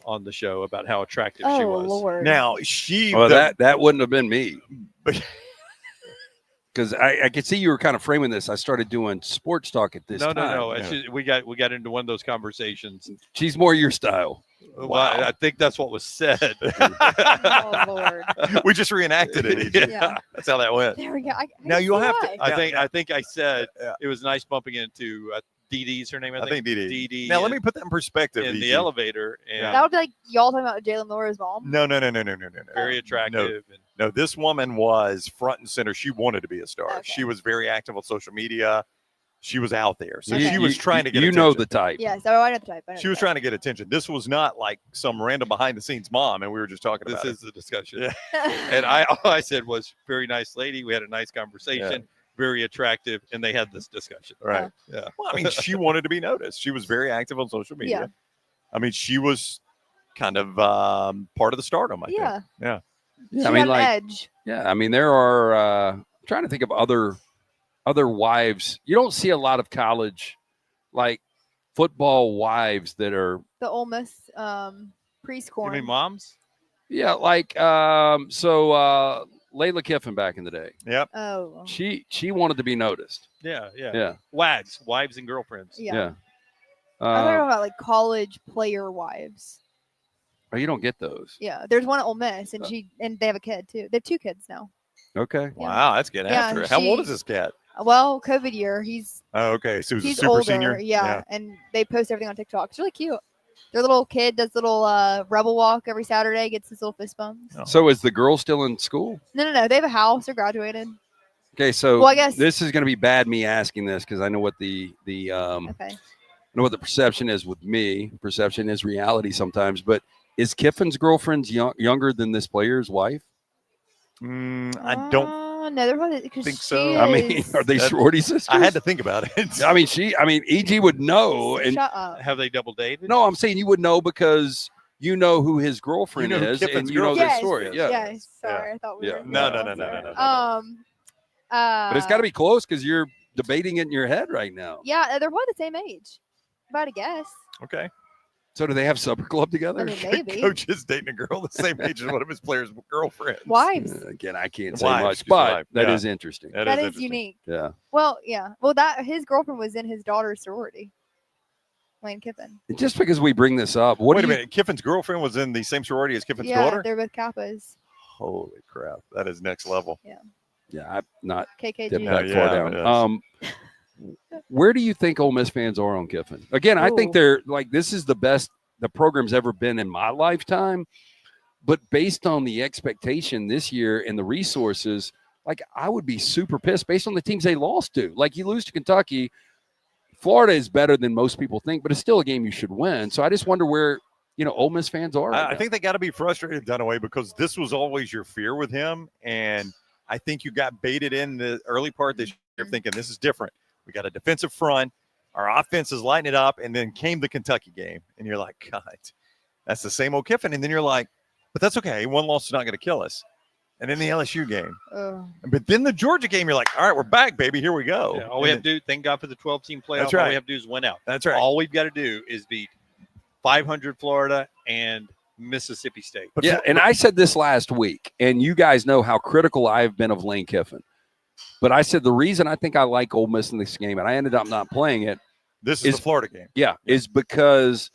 on the show about how attractive she Oh was. Lord. Now, Well, that wouldn't have been me. But- Because I could see you were kind of framing this. I started doing sports talk at this No. time. It's Yeah. just, we got into one of those conversations. She's more your style. Well, I think that's what was said. Oh Lord. we just reenacted it. AJ. Yeah. That's how that went. There we go. Now you'll have to- why. I think I said Yeah. it was nice bumping into Dee Dee's her name. I I think DD. DD. Now, let me put that in perspective. in EG. the elevator and That would be like y'all talking about Jalen Milroe's mom. No. very attractive. And No, this woman was front and center. She wanted to be a star. Okay. She was very active on social media. She was out there. So Okay. she was trying to get You attention. know the type. Yes, I know the type. I know She the was type. trying to get attention. This was not like some random behind the scenes mom, and we were just talking this about is the discussion. Yeah. And all I said was very nice lady. We had a nice conversation, very attractive, and they had this discussion. it. Right. Yeah. Well, I mean, she wanted to be noticed. She was very active on social media. Yeah. I mean, she was kind of part of the stardom, I Yeah. think. Yeah. She I mean, had an like, edge. yeah. I mean, there are. I'm trying to think of other wives. You don't see a lot of college, like football wives that are. The Ole Miss You Priest corn. mean moms? Yeah, like Layla Kiffin back in the day. Yep. Oh. She wanted to be noticed. Yeah. Yeah. Wags, wives and girlfriends. Yeah. Yeah. I'm talking about like college player wives. Oh, you don't get those. Yeah. There's one at Ole Miss, and they have a kid too. They have 2 kids now. Okay. Wow, that's getting Yeah, after it. How old she- is this cat? Well, COVID year, he's Oh, okay. So he's a super older. senior. Yeah, and they post everything on TikTok. It's really cute. Their little kid does little rebel walk every Saturday, gets his little fist bumps. Oh. So is the girl still in school? No. They have a house. They're graduated. Okay, so Well, I guess- this is going to be bad me asking this because I know what the Okay. I know what the perception is with me. Perception is reality sometimes. But is Kiffin's girlfriend younger than this player's wife? I don't. No, they're probably because think so. I mean, are they That- sorority sisters? I had to think about it. I mean, EG would know. And Shut up. Have they double dated? no, I'm saying you would know because you know who his girlfriend You know who is, Kiffin's and you know girlfriend the Yes, story. Yeah. Yes. Sorry, I thought we Yeah. were. No. But it's got to be close because you're debating it in your head right now. Yeah, they're probably the same age. If I had to guess. Okay. So do they have supper club together? I mean, maybe. Coach is dating a girl the same age as one of his players' girlfriends. Wives. Again, I can't say Wives, much, excuse me, but wife. that Yeah. is interesting. That is interesting. unique. Yeah. Well, yeah. Well, that his girlfriend was in his daughter's sorority. Lane Kiffin. And just because we bring this up, what Wait do a you, minute. Kiffin's girlfriend was in the same sorority as Kiffin's Yeah, daughter? they're both Kappas. Holy crap. That is next level. Yeah, I'm not KKG. dip No, that yeah, far it down. Where do you think Ole Miss fans are on Kiffin? Again, I think Ooh. they're like this is the best the program's ever been in my lifetime. But based on the expectation this year and the resources, like I would be super pissed based on the teams they lost to. Like you lose to Kentucky, Florida is better than most people think, but it's still a game you should win. So I just wonder where Ole Miss fans are. Right I now. think they got to be frustrated, Dunaway, because this was always your fear with him. And I think you got baited in the early part this year thinking this is different. We got a defensive front. Our offense is lighting it up. And then came the Kentucky game. And you're like, God, that's the same old Kiffin. And then you're like, but that's okay. One loss is not going to kill us. And then the LSU game. But then the Georgia game, you're like, all right, we're back, baby. Here we go. Yeah, all we have to do, thank God for the 12-team playoff. That's All right. we have to do is win out. That's right. All we've got to do is beat 500 Florida and Mississippi State. But Yeah, and I said this last week, and you guys know how critical I've been of Lane Kiffin. But I said the reason I think I like Ole Miss in this game, and I ended up not playing it, this is the Florida game. is because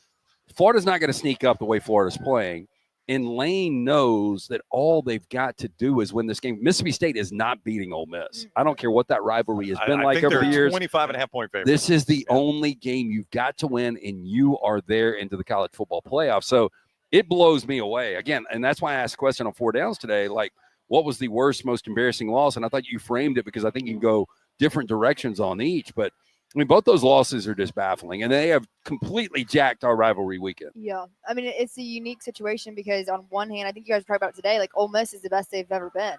Florida's not going to sneak up the way Florida's playing. And Lane knows that all they've got to do is win this game. Mississippi State is not beating Ole Miss. I don't care what that rivalry has been I like think over they're the years. 25.5-point favorite. This is the only game you've got to win, and you are there into the college football playoff. So it blows me away. Again, and that's why I asked a question on 4 Downs today, like, what was the worst, most embarrassing loss? And I thought you framed it because I think you can go different directions on each. But, I mean, both those losses are just baffling, and they have completely jacked our rivalry weekend. Yeah. I mean, it's a unique situation because on one hand, I think you guys were talking about it today, like Ole Miss is the best they've ever been.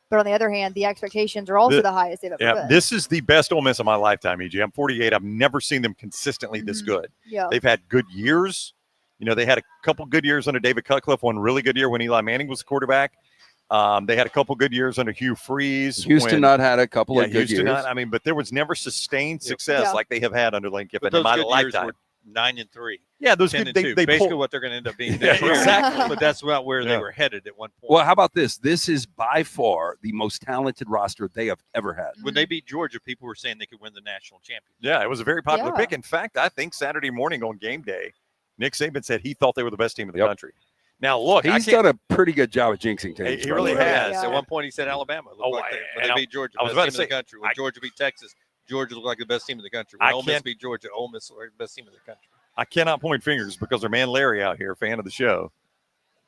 But on the other hand, the expectations are also the highest they've ever been. This is the best Ole Miss of my lifetime, EG. I'm 48. I've never seen them consistently this good. Yeah. They've had good years. They had a couple good years under David Cutcliffe, one really good year when Eli Manning was the quarterback. They had a couple good years under Hugh Freeze. Houston not had a couple of good Houston years. not. But there was never sustained success like they have had under Lane Kiffin But in those my good years lifetime. were 9-3. Yeah, those 10 good. and 2. They basically pull, what they're going to end up being. Yeah, this year. exactly. But that's about where they Yeah. were headed at one point. Well, how about this? This is by far the most talented roster they have ever had. When they beat Georgia, people were saying they could win the national championship. Yeah, it was a very popular Yeah. pick. In fact, I think Saturday morning on game day, Nick Saban said he thought they were the best team in the country. Now, look, He's done a pretty good job of jinxing teams. He by really the way. has. Yeah. At one point, he said Alabama. Looked like when they beat Georgia, I was best about team to say, in the country. When Georgia beat Texas, Georgia looked like the best team in the country. When I Ole Miss can't- beat Georgia, Ole Miss looked like the best team in the country. I cannot point fingers because our man Larry out here, fan of the show,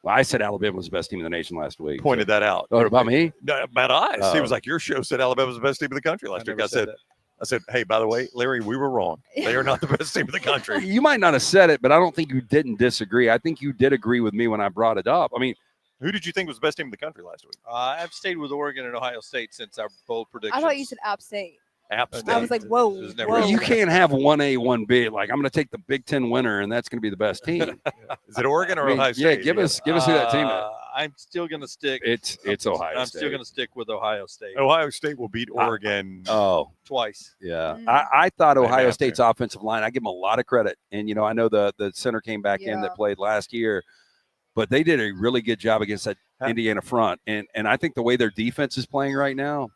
Well, I said Alabama was the best team in the nation last week. pointed that out. Oh, about me? No, about us. He Oh. was like, your show said Alabama was the best team in the country last week. never said that. I said, hey, by the way, Larry, we were wrong. They are not the best team in the country. You might not have said it, but I don't think you didn't disagree. I think you did agree with me when I brought it up. I mean, Who did you think was the best team in the country last week? I've stayed with Oregon and Ohio State since our bold predictions. I thought you said App State. App I State. I was like, whoa. It was never whoa. really you that. can't have 1A, 1B. Like, I'm going to take the Big Ten winner, and that's going to be the best team. Is it Oregon or I mean, Ohio State? yeah, give us who that team is. I'm still going to stick. It's Ohio I'm State. still going to stick with Ohio State Ohio State will beat Oregon. Oh, twice. yeah. Mm. I thought Maybe Ohio after. State's offensive line, I give them a lot of credit. And, I know the center came back in Yeah. that played last year. but they did a really good job against that Indiana front. And I think the way their defense is playing right now,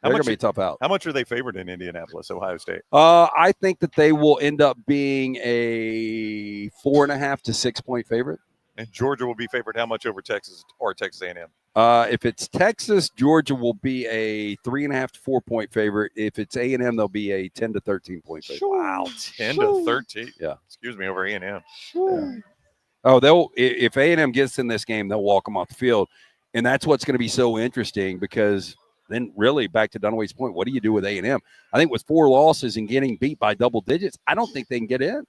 they're going to be tough out. How much are they favored in Indianapolis, Ohio State? I think that they will end up being a 4.5 to 6 point favorite. And Georgia will be favored how much over Texas or Texas A&M? If it's Texas, Georgia will be a 3.5 to 4 point favorite. If it's A&M, they'll be a 10 to 13 point favorite. Wow, 10 to 13. Yeah. Excuse me, over A&M. Yeah. Oh, if A&M gets in this game, they'll walk them off the field. And that's what's going to be so interesting because then really back to Dunaway's point, what do you do with A&M? I think with 4 losses and getting beat by double digits, I don't think they can get in.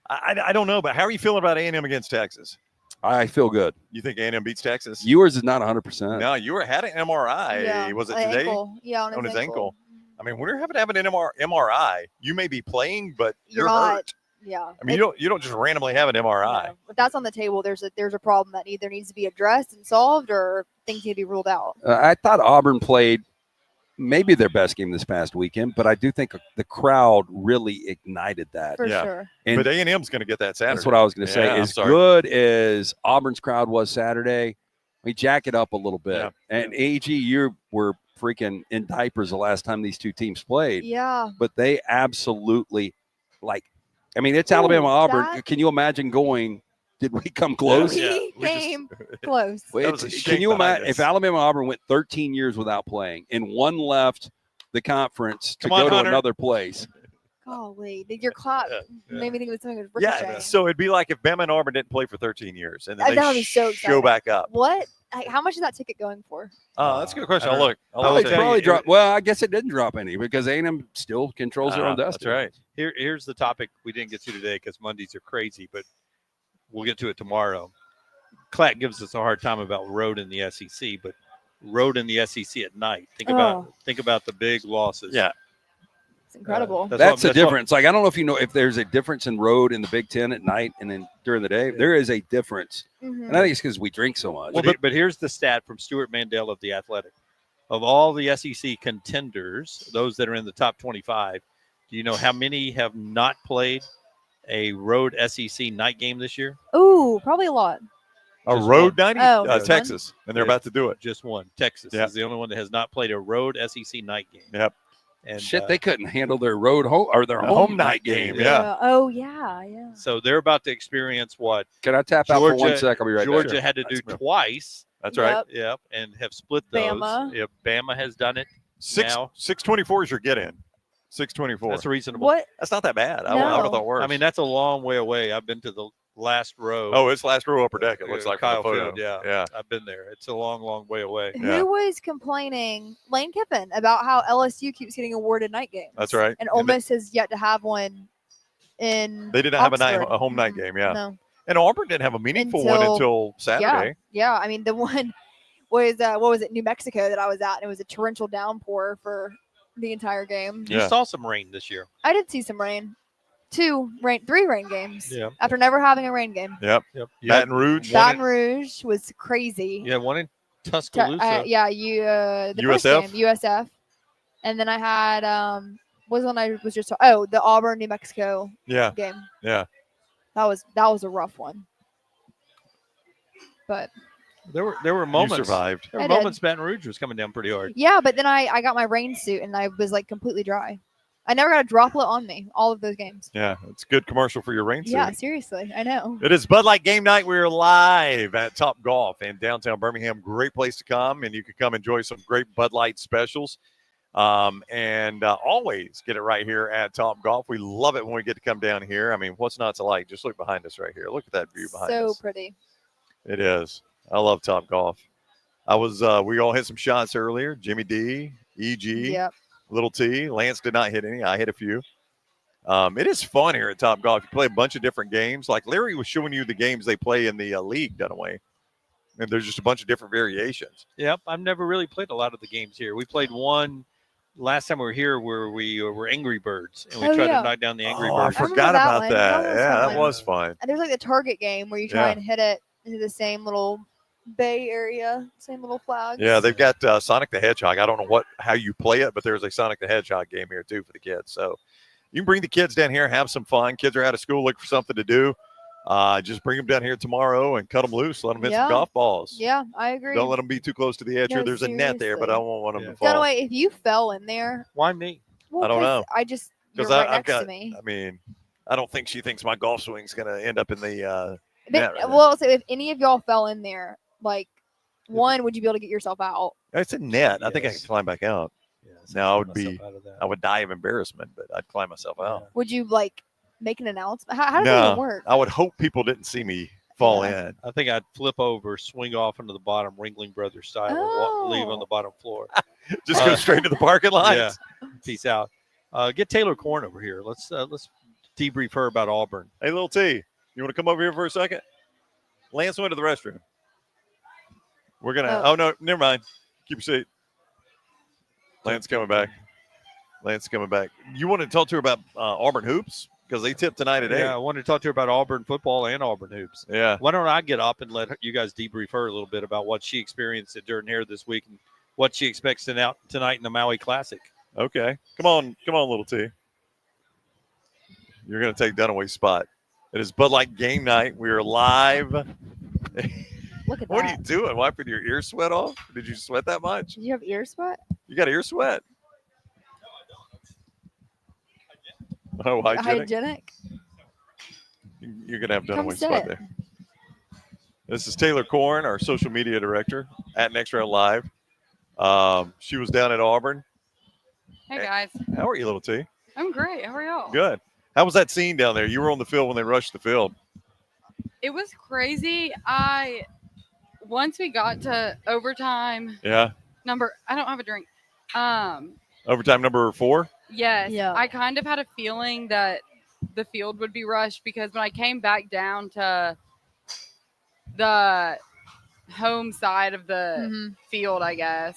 I don't know, but how are you feeling about A&M against Texas? I feel good. You think A&M beats Texas? Yours is not 100%. No, you had an MRI. Yeah, Was it on today? ankle. Yeah, on his ankle. I mean, we're having to have an MRI. You may be playing, but you're not hurt. Yeah. I mean, you don't just randomly have an MRI. No. If that's on the table, there's a problem that either needs to be addressed and solved or things need to be ruled out. I thought Auburn played maybe their best game this past weekend, but I do think the crowd really ignited that. For sure. And but A&M's going to get that Saturday. That's what I was going to say. As good as Auburn's crowd was Saturday, we jack it up a little bit. Yeah. And AG, you were freaking in diapers the last time these two teams played. Yeah. But they absolutely, it's Alabama-Auburn. Can you imagine going, did we come close? We came close. Can you imagine if Alabama-Auburn went 13 years without playing and one left the conference to go to another place? Golly, your clap made me think it was something with Ricochet. Yeah, so it'd be like if Bama and Auburn didn't play for 13 years and then they show back up. What? How much is that ticket going for? That's a good question. I'll look. Probably drop. Well, I guess it didn't drop any because A&M still controls their own destiny. That's right. Here's the topic we didn't get to today because Mondays are crazy, but we'll get to it tomorrow. Clack gives us a hard time about road in the SEC, but road in the SEC at night. Think about the big losses. Yeah. It's incredible. That's the difference. I don't know if you know if there's a difference in road in the Big Ten at night and then during the day. There is a difference. Mm-hmm. And I think it's because we drink so much. Well, but here's the stat from Stuart Mandel of The Athletic. Of all the SEC contenders, those that are in the top 25, do you know how many have not played a road SEC night game this year? Ooh, probably a lot. A road night? Texas. One? And they're about to do it. Just one. Texas is the only one that has not played a road SEC night game. Yep. And they couldn't handle their road home or their home night game. Yeah. Oh, yeah. So they're about to experience what? Can I tap out for 1 sec? I'll be right back. Georgia had to do twice. That's right. Yep. And have split those. Bama. Bama has done it. 624 is your get in. 624. That's reasonable. What? That's not that bad. No. I would have thought worse. I mean, that's a long way away. I've been to the last row. Oh, it's last row upper deck. It looks like Kyle from the photo. Field. Yeah. I've been there. It's a long, long way away. Who was complaining? Lane Kiffin about how LSU keeps getting awarded night games. That's right. And Ole Miss has yet to have one in They didn't have Oxford. a home night game, No. And Auburn didn't have a meaningful one until Saturday. Yeah. I mean, the one was, what was it, New Mexico that I was at, and it was a torrential downpour for the entire game. You saw some rain this year. I did see some rain. 3 rain games. Yeah. After never having a rain game. Yep. Baton Rouge. Baton Rouge was crazy. Yeah, one in Tuscaloosa. The USF. first game, USF. And then I had the Auburn New Mexico game. Yeah. That was a rough one. But there were moments. You survived. There were moments Baton Rouge was coming down pretty hard. Yeah, but then I got my rain suit and I was like completely dry. I never got a droplet on me all of those games. Yeah, it's a good commercial for your rain suit. Yeah, seriously. I know. It is Bud Light game night. We're live at TopGolf in downtown Birmingham. Great place to come, and you can come enjoy some great Bud Light specials. And always get it right here at TopGolf. We love it when we get to come down here. I mean, what's not to like? Just look behind us right here. Look at that view behind us. So pretty. It is. I love TopGolf. We all hit some shots earlier. Jimmy D, EG. Yep. Little T. Lance did not hit any. I hit a few. It is fun here at TopGolf. You play a bunch of different games. Like Larry was showing you the games they play in the league, Dunaway. And there's just a bunch of different variations. Yep. I've never really played a lot of the games here. We played one last time we were here where we were Angry Birds. And we tried to knock down the Angry Birds. I forgot about that. That was fun. And there's like the Target game where you try and hit it into the same little Bay Area, same little flags. Yeah, they've got Sonic the Hedgehog. I don't know how you play it, but there's a Sonic the Hedgehog game here too for the kids. So you can bring the kids down here, have some fun. Kids are out of school, look for something to do. Just bring them down here tomorrow and cut them loose. Let them hit some Yeah. golf balls. Yeah, I agree. Don't let them be too close to the edge. No, There's a net there, but I seriously. won't want them Yeah. to fall. Dunaway, if you fell in there, Why me? well, I don't 'cause know. you're Because right I've next got, to me. I mean, I don't think she thinks my golf swing's going to end up in the But, net right there. well, so if any of y'all fell in there, like, one, would you be able to get yourself out? It's a net. I think I Yes. can climb back out. Yes, No, I I'll would get be- myself out of that. I would die of embarrassment, but I'd climb myself out. Would you, like, make an announcement? How does it No, even work? I would hope people didn't see me fall Yeah. in. I think I'd flip over, swing off into the bottom, Ringling Brothers style, and leave on the bottom floor. Just go straight to the parking lot. Yeah. Peace out. Get Taylor Corn over here. Let's debrief her about Auburn. Hey, little T, you want to come over here for a second? Lance went to the restroom. We're going to, oh, no, never mind. Keep your seat. Lance coming back. You want to talk to her about Auburn hoops? Because they tipped tonight at 8. Yeah, I wanted to talk to her about Auburn football and Auburn hoops. Yeah. Why don't I get up and let you guys debrief her a little bit about what she experienced at Durden here this week and what she expects tonight in the Maui Classic. Okay. Come on, little T. You're going to take Dunaway's spot. It is Bud Light game night. We are live. Look at What are that. you doing? Wiping your ear sweat off? Did you sweat that much? Did you have ear sweat? You got ear sweat? Oh, hygienic? Hygienic? You're going to have Come Dunaway's sit. spot there. This is Taylor Corn, our social media director at Next Round Live. She was down at Auburn. Hey guys, How are you, little T? I'm great. How are y'all? Good. How was that scene down there? You were on the field when they rushed the field. It was crazy. Once we got to overtime Yeah. I don't have a drink. Overtime number 4. Yes. Yeah. I kind of had a feeling that the field would be rushed because when I came back down to the home side of the Mhm. field, I guess,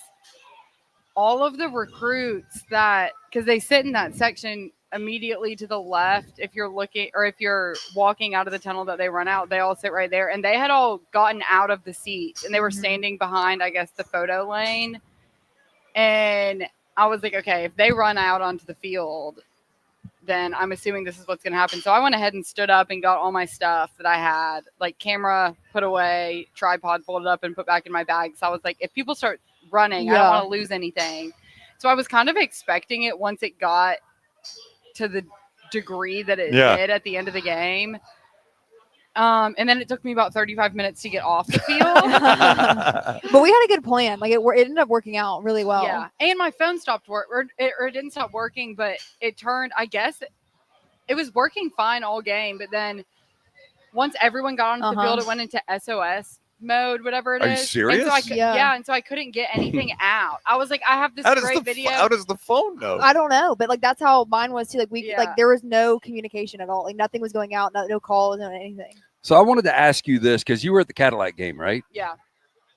all of the recruits because they sit in that section immediately to the left, if you're looking or if you're walking out of the tunnel that they run out, they all sit right there, and they had all gotten out of the seats and they were Mhm. standing behind, I guess, the photo lane. And I was like, okay, if they run out onto the field, then I'm assuming this is what's going to happen. So I went ahead and stood up and got all my stuff that I had, like camera put away, tripod folded up and put back in my bag. So I was like, if people start running, I don't Yeah. want to lose anything. So I was kind of expecting it once it got to the degree that it Yeah. did at the end of the game. And then it took me about 35 minutes to get off the field. But we had a good plan. Like it ended up working out really well. Yeah. And my phone stopped work or it didn't stop working, but it turned, I guess it was working fine all game. But then once everyone got onto the Uh-huh. field, it went into SOS mode, whatever it is. Are you serious? And so Yeah. and so I couldn't get anything out. I was like, I have this How does great video. how does the phone know? I don't know, but like that's how mine was too. Like Yeah. like there was no communication at all. Like nothing was going out, no calls, no anything. So I wanted to ask you this because you were at the Cadillac game, right? Yeah.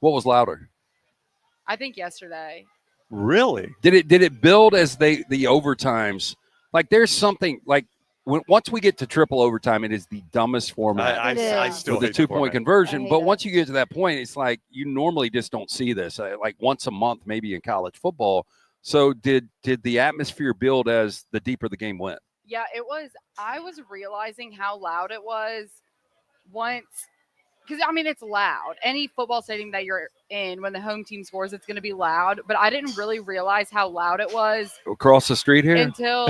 What was louder? I think yesterday. Really? Did it build as the overtimes? Like there's something like once we get to triple overtime, it is the dumbest format I It is. still with the hate the 2-point format. conversion. I hate But it. once you get to that point, it's like you normally just don't see this like once a month, maybe in college football. So did the atmosphere build as the deeper the game went? Yeah, it was. I was realizing how loud it was once, because I mean, it's loud. Any football stadium that you're in, when the home team scores, it's going to be loud. But I didn't really realize how loud it was Across the street here. until.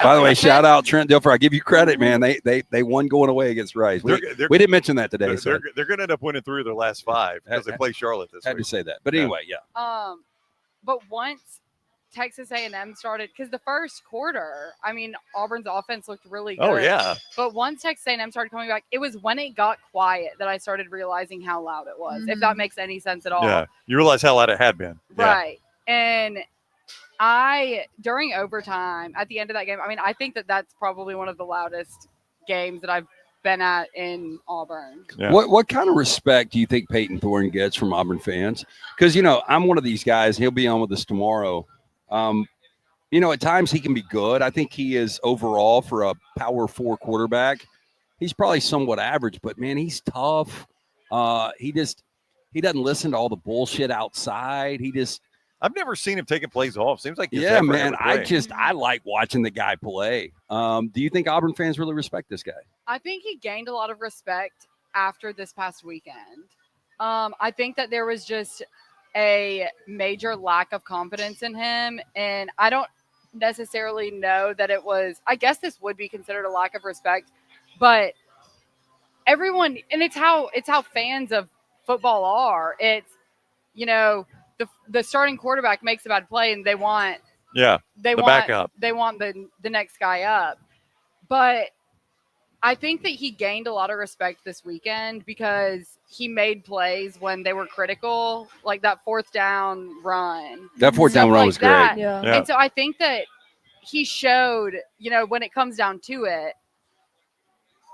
By the way, shout out Trent Dilfer. I give you credit, man. They won going away against Rice. We didn't mention that today. So They're going to end up winning 3 of their last 5 because they play Charlotte this I had to week. say that. But Yeah. anyway, yeah. But once Texas A&M started, because the first quarter, I mean, Auburn's offense looked really good. Oh, yeah. But once Texas A&M started coming back, it was when it got quiet that I started realizing how loud it was, if that makes any sense at all. Yeah. You realize how loud it had been. Yeah. Right. And during overtime, at the end of that game, I mean, I think that that's probably one of the loudest games that I've been at in Auburn. Yeah. What kind of respect do you think Peyton Thorne gets from Auburn fans? Because, I'm one of these guys. He'll be on with us tomorrow. At times he can be good. I think he is overall for a power 4 quarterback. He's probably somewhat average, but man, he's tough. He doesn't listen to all the bullshit outside. I've never seen him taking plays off. Seems like his Yeah, effort man. every play. I like watching the guy play. Do you think Auburn fans really respect this guy? I think he gained a lot of respect after this past weekend. I think that there was just a major lack of confidence in him, and I don't necessarily know that it was. I guess this would be considered a lack of respect, but everyone, and it's how fans of football are. It's, you know, the starting quarterback makes a bad play, and they want backup. They want the next guy up, but I think that he gained a lot of respect this weekend because he made plays when they were critical, like that fourth down run. That fourth down Stuff run like was that. great. Yeah. Yeah. And so I think that he showed, when it comes down to it,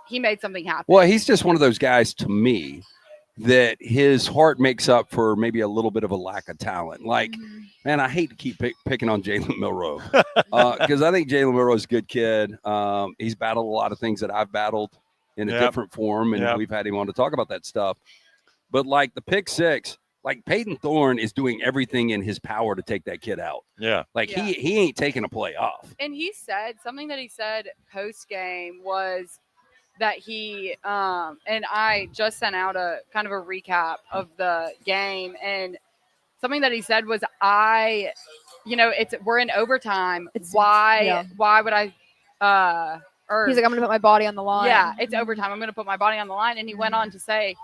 he made something happen. Well, he's just one of those guys to me that his heart makes up for maybe a little bit of a lack of talent. Like, man, I hate to keep picking on Jalen Milroe because I think Jalen Milroe is a good kid. He's battled a lot of things that I've battled in a different form, and we've had him on to talk about that stuff. But like the pick six, like Peyton Thorne is doing everything in his power to take that kid out. Yeah. Like he ain't taking a play off. And he said something that he said post game was that he and I just sent out a kind of a recap of the game, and something that he said was, we're in overtime. Why would I He's like, I'm gonna put my body on the line. Yeah, it's overtime. I'm gonna put my body on the line. And he went on to say,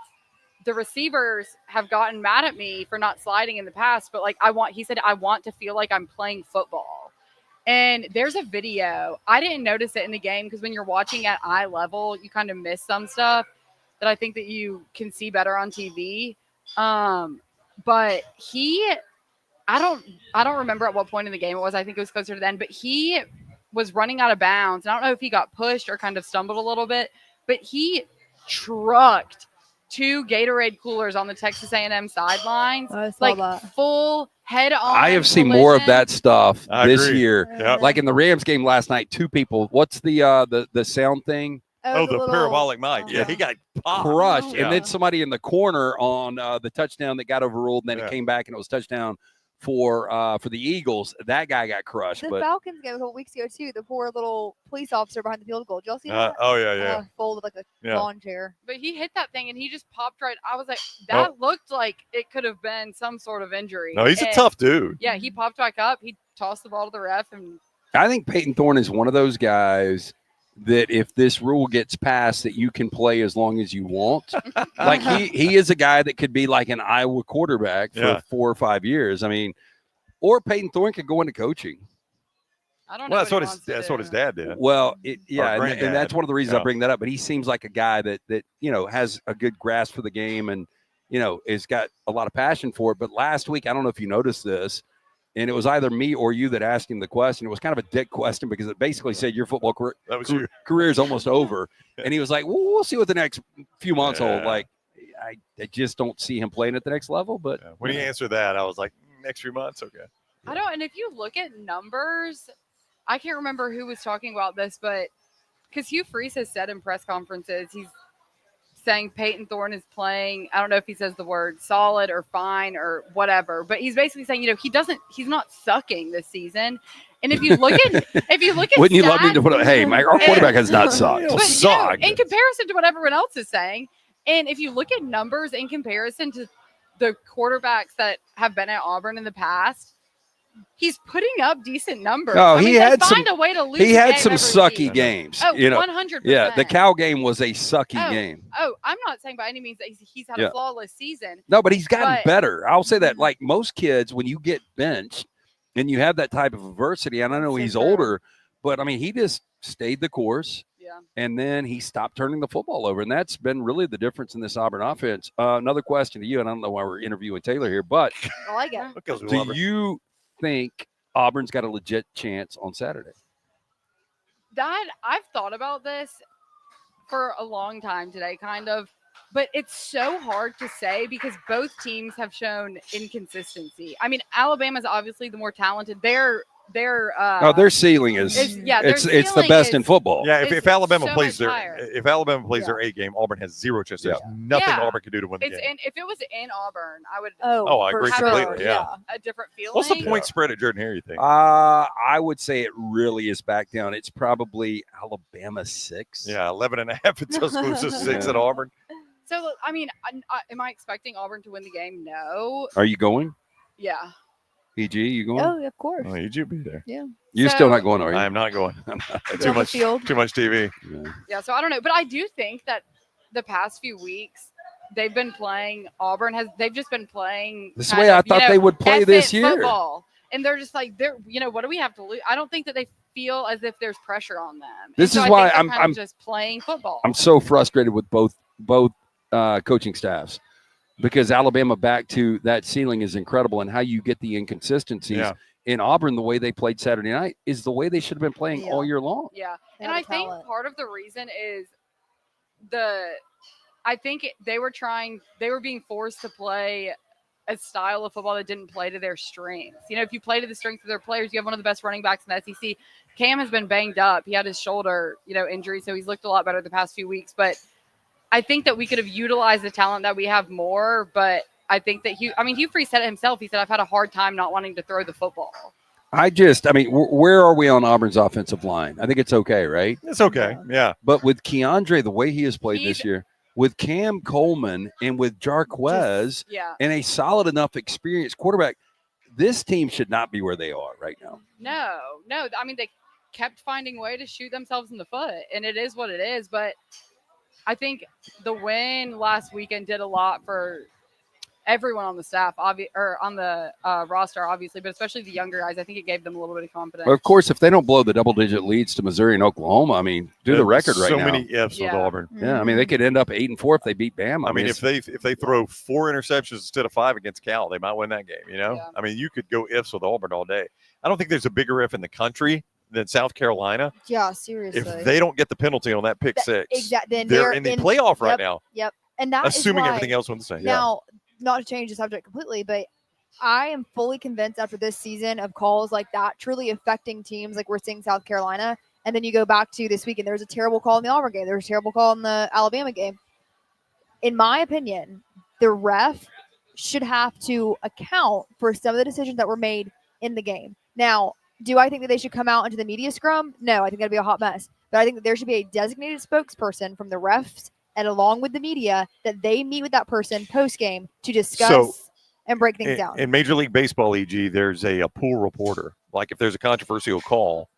the receivers have gotten mad at me for not sliding in the past, but he said, I want to feel like I'm playing football. And there's a video. I didn't notice it in the game because when you're watching at eye level, you kind of miss some stuff that I think that you can see better on TV. But I don't remember at what point in the game it was. I think it was closer to the end, but he was running out of bounds. I don't know if he got pushed or kind of stumbled a little bit, but he trucked 2 Gatorade coolers on the Texas A&M sidelines, I saw that. full head-on. I have seen more of that stuff this agree. year. Yep. Like in the Rams game last night, 2 people. What's the sound thing? Oh, the little parabolic mic. Yeah, he got popped. Crushed. Yeah. And then somebody in the corner on the touchdown that got overruled, and then it came back and it was touchdown for the Eagles. That guy got crushed. The But Falcons game a couple weeks ago too. The poor little police officer behind the field goal. Did y'all see that? Oh, yeah. Folded like a lawn chair. But he hit that thing and he just popped right. I was like, that looked like it could have been some sort of injury. No, he's a tough dude. Yeah, he popped back up. He tossed the ball to the ref. And I think Peyton Thorne is one of those guys that if this rule gets passed that you can play as long as you want. Like he is a guy that could be like an Iowa quarterback for 4 or 5 years. I mean, or Peyton Thorne could go into coaching. I don't know. Well, that's what his dad did. Well, Or and granddad. that's one of the reasons I Yeah. bring that up. But he seems like a guy that has a good grasp for the game and has got a lot of passion for it. But last week, I don't know if you noticed this, and it was either me or you that asked him the question. It was kind of a dick question because it basically said your football career is almost over, and he was like, "Well, we'll see what the next few months hold." Like, I just don't see him playing at the next level. But when he answered that, I was like, next few months, okay. I don't. And if you look at numbers, I can't remember who was talking about this, but because Hugh Freeze has said in press conferences, he's saying Peyton Thorne is playing. I don't know if he says the word solid or fine or whatever, but he's basically saying, he's not sucking this season. And if you look at, wouldn't you love me to put our quarterback has not sucked. But, in comparison to what everyone else is saying, and if you look at numbers in comparison to the quarterbacks that have been at Auburn in the past, he's putting up decent numbers. No, he had find a way to lose. He had some every sucky week. games. Oh, 100%. Yeah, the Cal game was a sucky game. Oh, I'm not saying by any means that he's had a flawless season. No, but he's gotten better. I'll say that. Like most kids, when you get benched and you have that type of adversity, and I know he's older, but I mean, he just stayed the course. Yeah. And then he stopped turning the football over. And that's been really the difference in this Auburn offense. Another question to you, and I don't know why we're interviewing Taylor here, but I like it. do you think Auburn's got a legit chance on Saturday? I've thought about this for a long time today, kind of, but it's so hard to say because both teams have shown inconsistency. I mean, Alabama's obviously the more talented. They're their ceiling is it's the ceiling best in is- football. Yeah, if It's Alabama so plays much higher. their A game, Auburn has zero chance. There's Yeah. nothing Yeah. Auburn can do to win the It's game. and if it was in Auburn, I would Oh, I for agree sure. completely, yeah. a different feeling. What's the point spread at Jordan Hare, you think? I would say it really is back down. It's probably Alabama 6. Yeah, 11.5 at Tuscaloosa, 6 at Auburn. So I mean, am I expecting Auburn to win the game? No. Are you going? Yeah. EG, you going? Oh, of course. Oh, you'd be there. You're still not going, are you? I am not going. Be too on the much field. Too much TV. Yeah. Yeah. So I don't know, but I do think that the past few weeks they've been playing they've just been playing This is the way I thought they would play this year. football, and they're just like what do we have to lose? I don't think that they feel as if there's pressure on them. This And is so why I think they're I'm just playing football. I'm so frustrated with both coaching staffs because Alabama back to that ceiling is incredible, and how you get the inconsistencies Yeah. in Auburn. The way they played Saturday night is the way they should have been playing Yeah. all year long. Yeah, They and have I the think talent. part of the reason is they were being forced to play a style of football that didn't play to their strengths. If you play to the strengths of their players, you have one of the best running backs in the SEC. Cam has been banged up. He had his shoulder, injury, so he's looked a lot better the past few weeks. But I think that we could have utilized the talent that we have more. But I think that Hugh Freeze said it himself. He said, "I've had a hard time not wanting to throw the football." Where are we on Auburn's offensive line? I think it's okay, right? It's okay. Yeah. But with Keandre, the way he has played He's- this year, with Cam Coleman and with Jarquez Yeah. and a solid enough experienced quarterback, this team should not be where they are right now. No. I mean, they kept finding a way to shoot themselves in the foot, and it is what it is. But I think the win last weekend did a lot for everyone on the staff, or on the roster, obviously, but especially the younger guys. I think it gave them a little bit of confidence. But of course, if they don't blow the double-digit leads to Missouri and Oklahoma, do the record right so now. many ifs with Yeah. Auburn. Yeah, they could end up 8-4 if they beat Bama. I mean, if they throw 4 interceptions instead of 5 against Cal, they might win that game. Yeah. I mean, you could go ifs with Auburn all day. I don't think there's a bigger if in the country than South Carolina. Yeah, seriously. If they don't get the penalty on that pick six, exactly, then they're in the playoff right now. Yep, and that is Assuming why, everything else went the same. Now, not to change the subject completely, but I am fully convinced after this season of calls like that truly affecting teams like we're seeing South Carolina. And then you go back to this weekend, there was a terrible call in the Auburn game. There was a terrible call in the Alabama game. In my opinion, the ref should have to account for some of the decisions that were made in the game. Now, do I think that they should come out into the media scrum? No, I think that'd be a hot mess. But I think that there should be a designated spokesperson from the refs and along with the media that they meet with that person post-game to discuss and break things down. In Major League Baseball, EG, there's a pool reporter. Like if there's a controversial call,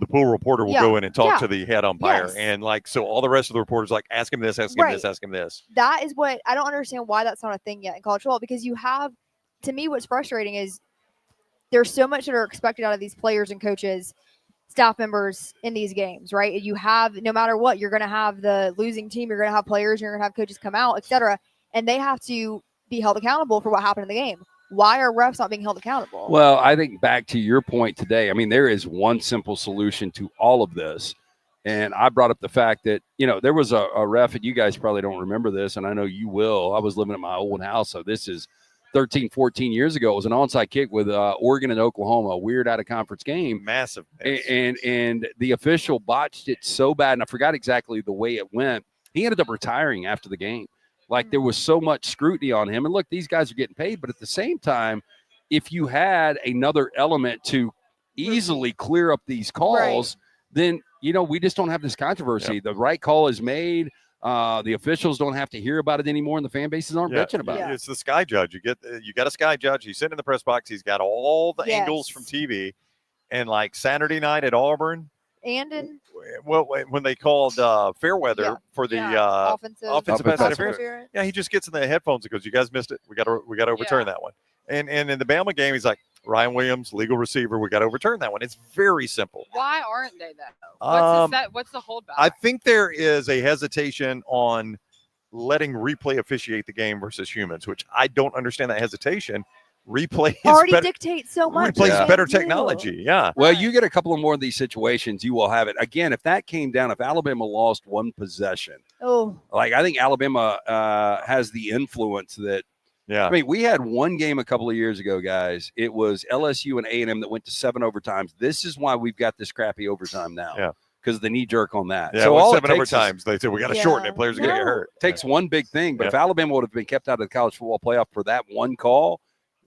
the pool reporter will go in and talk to the head umpire. Yes. And so all the rest of the reporters ask him this, ask him this, ask him this. That is what I don't understand why that's not a thing yet in college football, because you have, to me, what's frustrating is there's so much that are expected out of these players and coaches, staff members in these games, right? You have, no matter what, you're going to have the losing team, you're going to have players, you're going to have coaches come out, etc. And they have to be held accountable for what happened in the game. Why are refs not being held accountable? Well, I think back to your point today, there is one simple solution to all of this. And I brought up the fact that, there was a ref, and you guys probably don't remember this, and I know you will. I was living at my old house, so this is 13, 14 years ago. It was an onside kick with Oregon and Oklahoma, a weird out-of-conference game. Massive miss. And the official botched it so bad, and I forgot exactly the way it went. He ended up retiring after the game. Like, there was so much scrutiny on him. And look, these guys are getting paid. But at the same time, if you had another element to easily clear up these calls, then, we just don't have this controversy. Yep. The right call is made. The officials don't have to hear about it anymore, and the fan bases aren't bitching about it. It's the sky judge. You got a sky judge. He's sitting in the press box. He's got all the angles from TV. And like Saturday night at Auburn, and when they called Fairweather for the offensive pass interference, he just gets in the headphones and goes, "You guys missed it. We got to overturn that one." And in the Bama game, he's like, "Ryan Williams, legal receiver. We got to overturn that one." It's very simple. Why aren't they though? What's the holdback? I think there is a hesitation on letting replay officiate the game versus humans, which I don't understand that hesitation. Replay already dictates so much. Replays better technology. Yeah. Well, you get a couple of more of these situations, you will have it. Again, if that came down, if Alabama lost one possession, I think Alabama has the influence that Yeah. I mean, we had one game a couple of years ago, guys. It was LSU and A&M that went to 7 overtimes. This is why we've got this crappy overtime now. Yeah. Because of the knee jerk on that. Yeah, so well, all 7 it takes overtimes. They said we got to shorten it. Players are going to get hurt. takes one big thing. But Yeah. if Alabama would have been kept out of the college football playoff for that one call,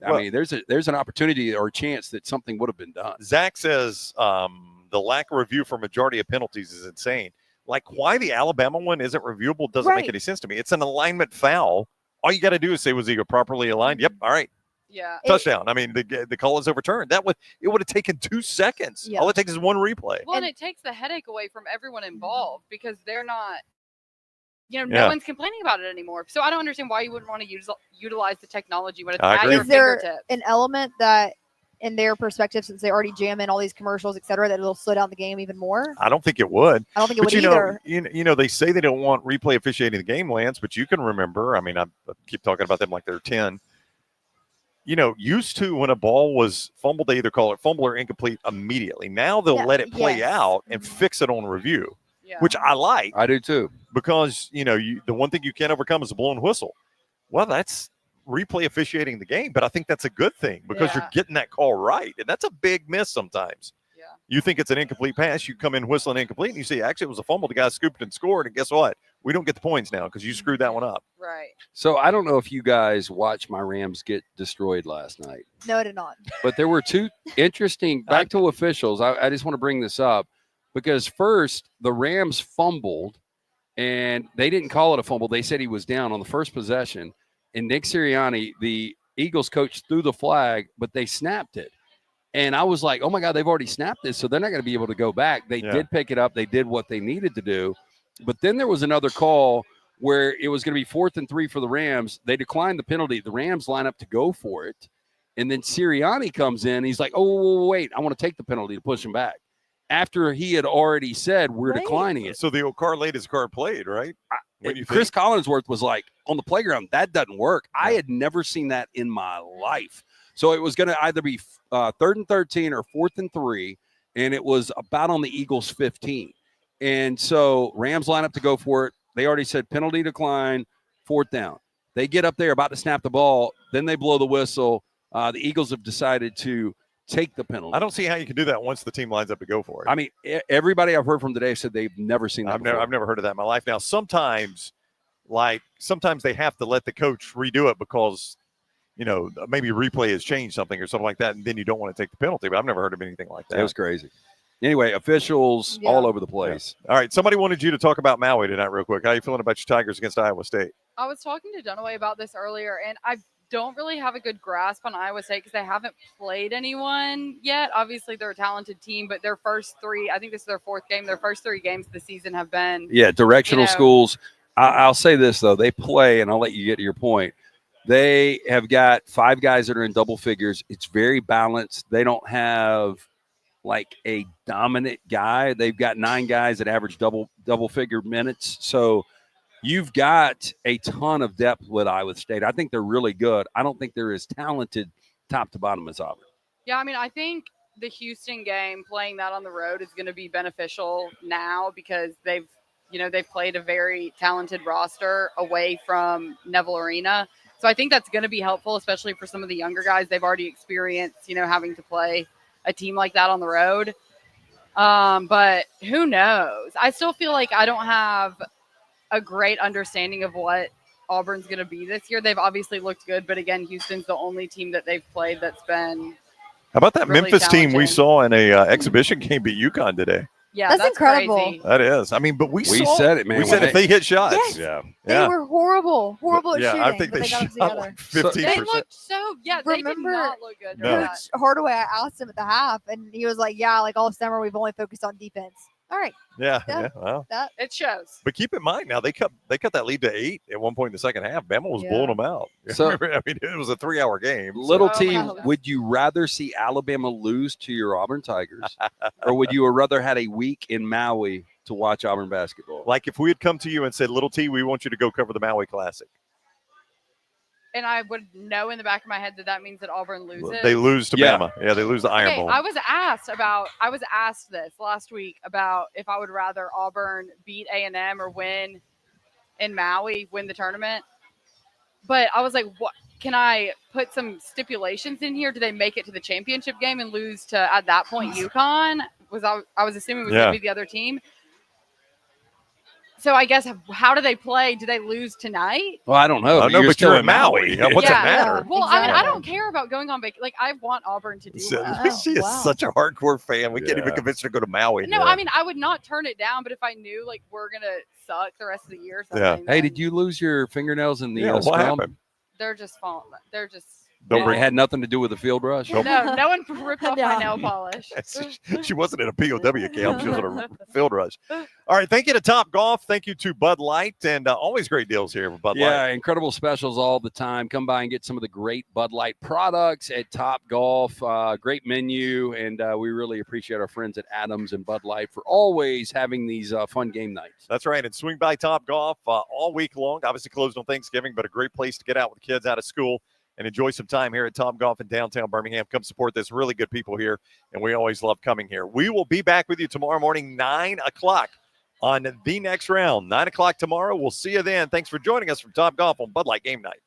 I mean, there's an opportunity or a chance that something would have been done. Zach says the lack of review for majority of penalties is insane. Like, why the Alabama one isn't reviewable doesn't make any sense to me. It's an alignment foul. All you got to do is say, was he properly aligned? Yep. All right. Yeah. Touchdown. I mean, the call is overturned. It would have taken 2 seconds. Yeah. All it takes is one replay. Well, and it takes the headache away from everyone involved because they're not, no one's complaining about it anymore. So I don't understand why you wouldn't want to utilize the technology when it's I at agree. your Is there fingertips. an element that, in their perspective, since they already jam in all these commercials, et cetera, that it'll slow down the game even more? I don't think it would. I don't think it But would either. you know, they say they don't want replay officiating the game, Lance, but you can remember, I mean, I keep talking about them like they're 10. You know, used to when a ball was fumbled, they either call it fumble or incomplete immediately. Now they'll let it play out and fix it on review, Yeah. which I like I do too. because, the one thing you can't overcome is a blown whistle. Well, that's replay officiating the game, but I think that's a good thing because you're getting that call right. And that's a big miss sometimes. Yeah. You think it's an incomplete pass, you come in whistling incomplete, and you see, actually, it was a fumble. The guy scooped and scored, and guess what? We don't get the points now because you screwed that one up. Right. So I don't know if you guys watched my Rams get destroyed last night. No, I did not. But there were two interesting back to officials. I just want to bring this up because first the Rams fumbled and they didn't call it a fumble. They said he was down on the first possession. And Nick Sirianni, the Eagles coach, threw the flag, but they snapped it. And I was like, oh my God, they've already snapped this. So they're not going to be able to go back. They did pick it up. They did what they needed to do. But then there was another call where it was going to be 4th and 3 for the Rams. They declined the penalty. The Rams line up to go for it. And then Sirianni comes in. He's like, oh, wait, I want to take the penalty to push him back. After he had already said, we're declining it. So the old car laid his car played, right? Chris Collinsworth was like, on the playground, that doesn't work. I had never seen that in my life. So it was going to either be 3rd and 13 or 4th and 3. And it was about on the Eagles 15. And so Rams line up to go for it. They already said penalty decline, 4th down. They get up there about to snap the ball. Then they blow the whistle. The Eagles have decided to take the penalty. I don't see how you can do that once the team lines up to go for it. I mean, everybody I've heard from today said they've never seen that I've never heard of that in my life. Now, sometimes they have to let the coach redo it because, maybe replay has changed something or something like that, and then you don't want to take the penalty. But I've never heard of anything like that. It was crazy. Anyway, officials all over the place. Yeah. All right, somebody wanted you to talk about Maui tonight real quick. How are you feeling about your Tigers against Iowa State? I was talking to Dunaway about this earlier, and I don't really have a good grasp on Iowa State because they haven't played anyone yet. Obviously, they're a talented team, but their first 3, I think this is their 4th game. Their first 3 games of the season have been directional schools. I'll say this, though. They play, and I'll let you get to your point. They have got 5 guys that are in double figures. It's very balanced. They don't have like a dominant guy. They've got 9 guys that average double figure minutes. So you've got a ton of depth with Iowa State. I think they're really good. I don't think they're as talented top to bottom as Auburn. Yeah, I mean, I think the Houston game, playing that on the road, is going to be beneficial now because they've played a very talented roster away from Neville Arena. So I think that's going to be helpful, especially for some of the younger guys. They've already experienced, having to play a team like that on the road. But who knows? I still feel like I don't have a great understanding of what Auburn's going to be this year. They've obviously looked good, but again, Houston's the only team that they've played that's been How about that really Memphis team we challenging. saw in a exhibition game beat UConn today? Yeah, That's incredible. crazy. That is. I mean, but we said it, man. We said if they hit shots. Yes. Yeah. They were horrible at shooting. I think but they got it shot together. like 15%. They looked they did Remember- not look good. No. Coach Hardaway, I asked him at the half, and he was like, "Yeah, like all summer we've only focused on defense." All right, Yeah. Yeah. Well, that It shows. but keep in mind now they cut that lead to 8 at one point in the second half. Bama was Yeah. blowing them out. So- I mean, it was a 3-hour game. so- Little Oh, T, my God. would you rather see Alabama lose to your Auburn Tigers, or would you rather had a week in Maui to watch Auburn basketball? Like if we had come to you and said, "Little T, we want you to go cover the Maui Classic," And I would know in the back of my head that means that Auburn loses. they lose to Yeah. Bama. Yeah, they lose the Iron Okay, Bowl. I was asked this last week about if I would rather Auburn beat A&M or win in Maui, win the tournament. But I was like, what? can I put some stipulations in here? Do they make it to the championship game and lose to, at that point, UConn? I was assuming it was going to be the other team. So I guess, how do they play? Do they lose tonight? Well, I don't know. I know, but still you're in in Maui. What's it matter? Well, I mean, I Exactly. don't care about going on vacation. Like, I want Auburn to do So, well. she is wow. such a hardcore fan. We can't even Yeah. convince her to go to Maui. No, I mean, I would not turn it down, but if I knew, like, we're going to suck the rest of the year or Yeah. something. Hey, then did you lose your fingernails in the Yeah, what scrum? happened? They're just falling. They're just. Don't It bring- had nothing to do with the field rush. Nope. No one ripped off my Yeah. nail polish. She wasn't in a POW camp. She was in a field rush. All right. Thank you to TopGolf. Thank you to Bud Light. And always great deals here with Bud Yeah, Light. incredible specials all the time. Come by and get some of the great Bud Light products at TopGolf. Great menu, and we really appreciate our friends at Adams and Bud Light for always having these fun game nights. That's right. And swing by TopGolf all week long. Obviously closed on Thanksgiving, but a great place to get out with the kids out of school and enjoy some time here at TopGolf in downtown Birmingham. Come support this really good people here, and we always love coming here. We will be back with you tomorrow morning, 9 o'clock on the next round. 9 o'clock tomorrow. We'll see you then. Thanks for joining us from TopGolf on Bud Light Game Night.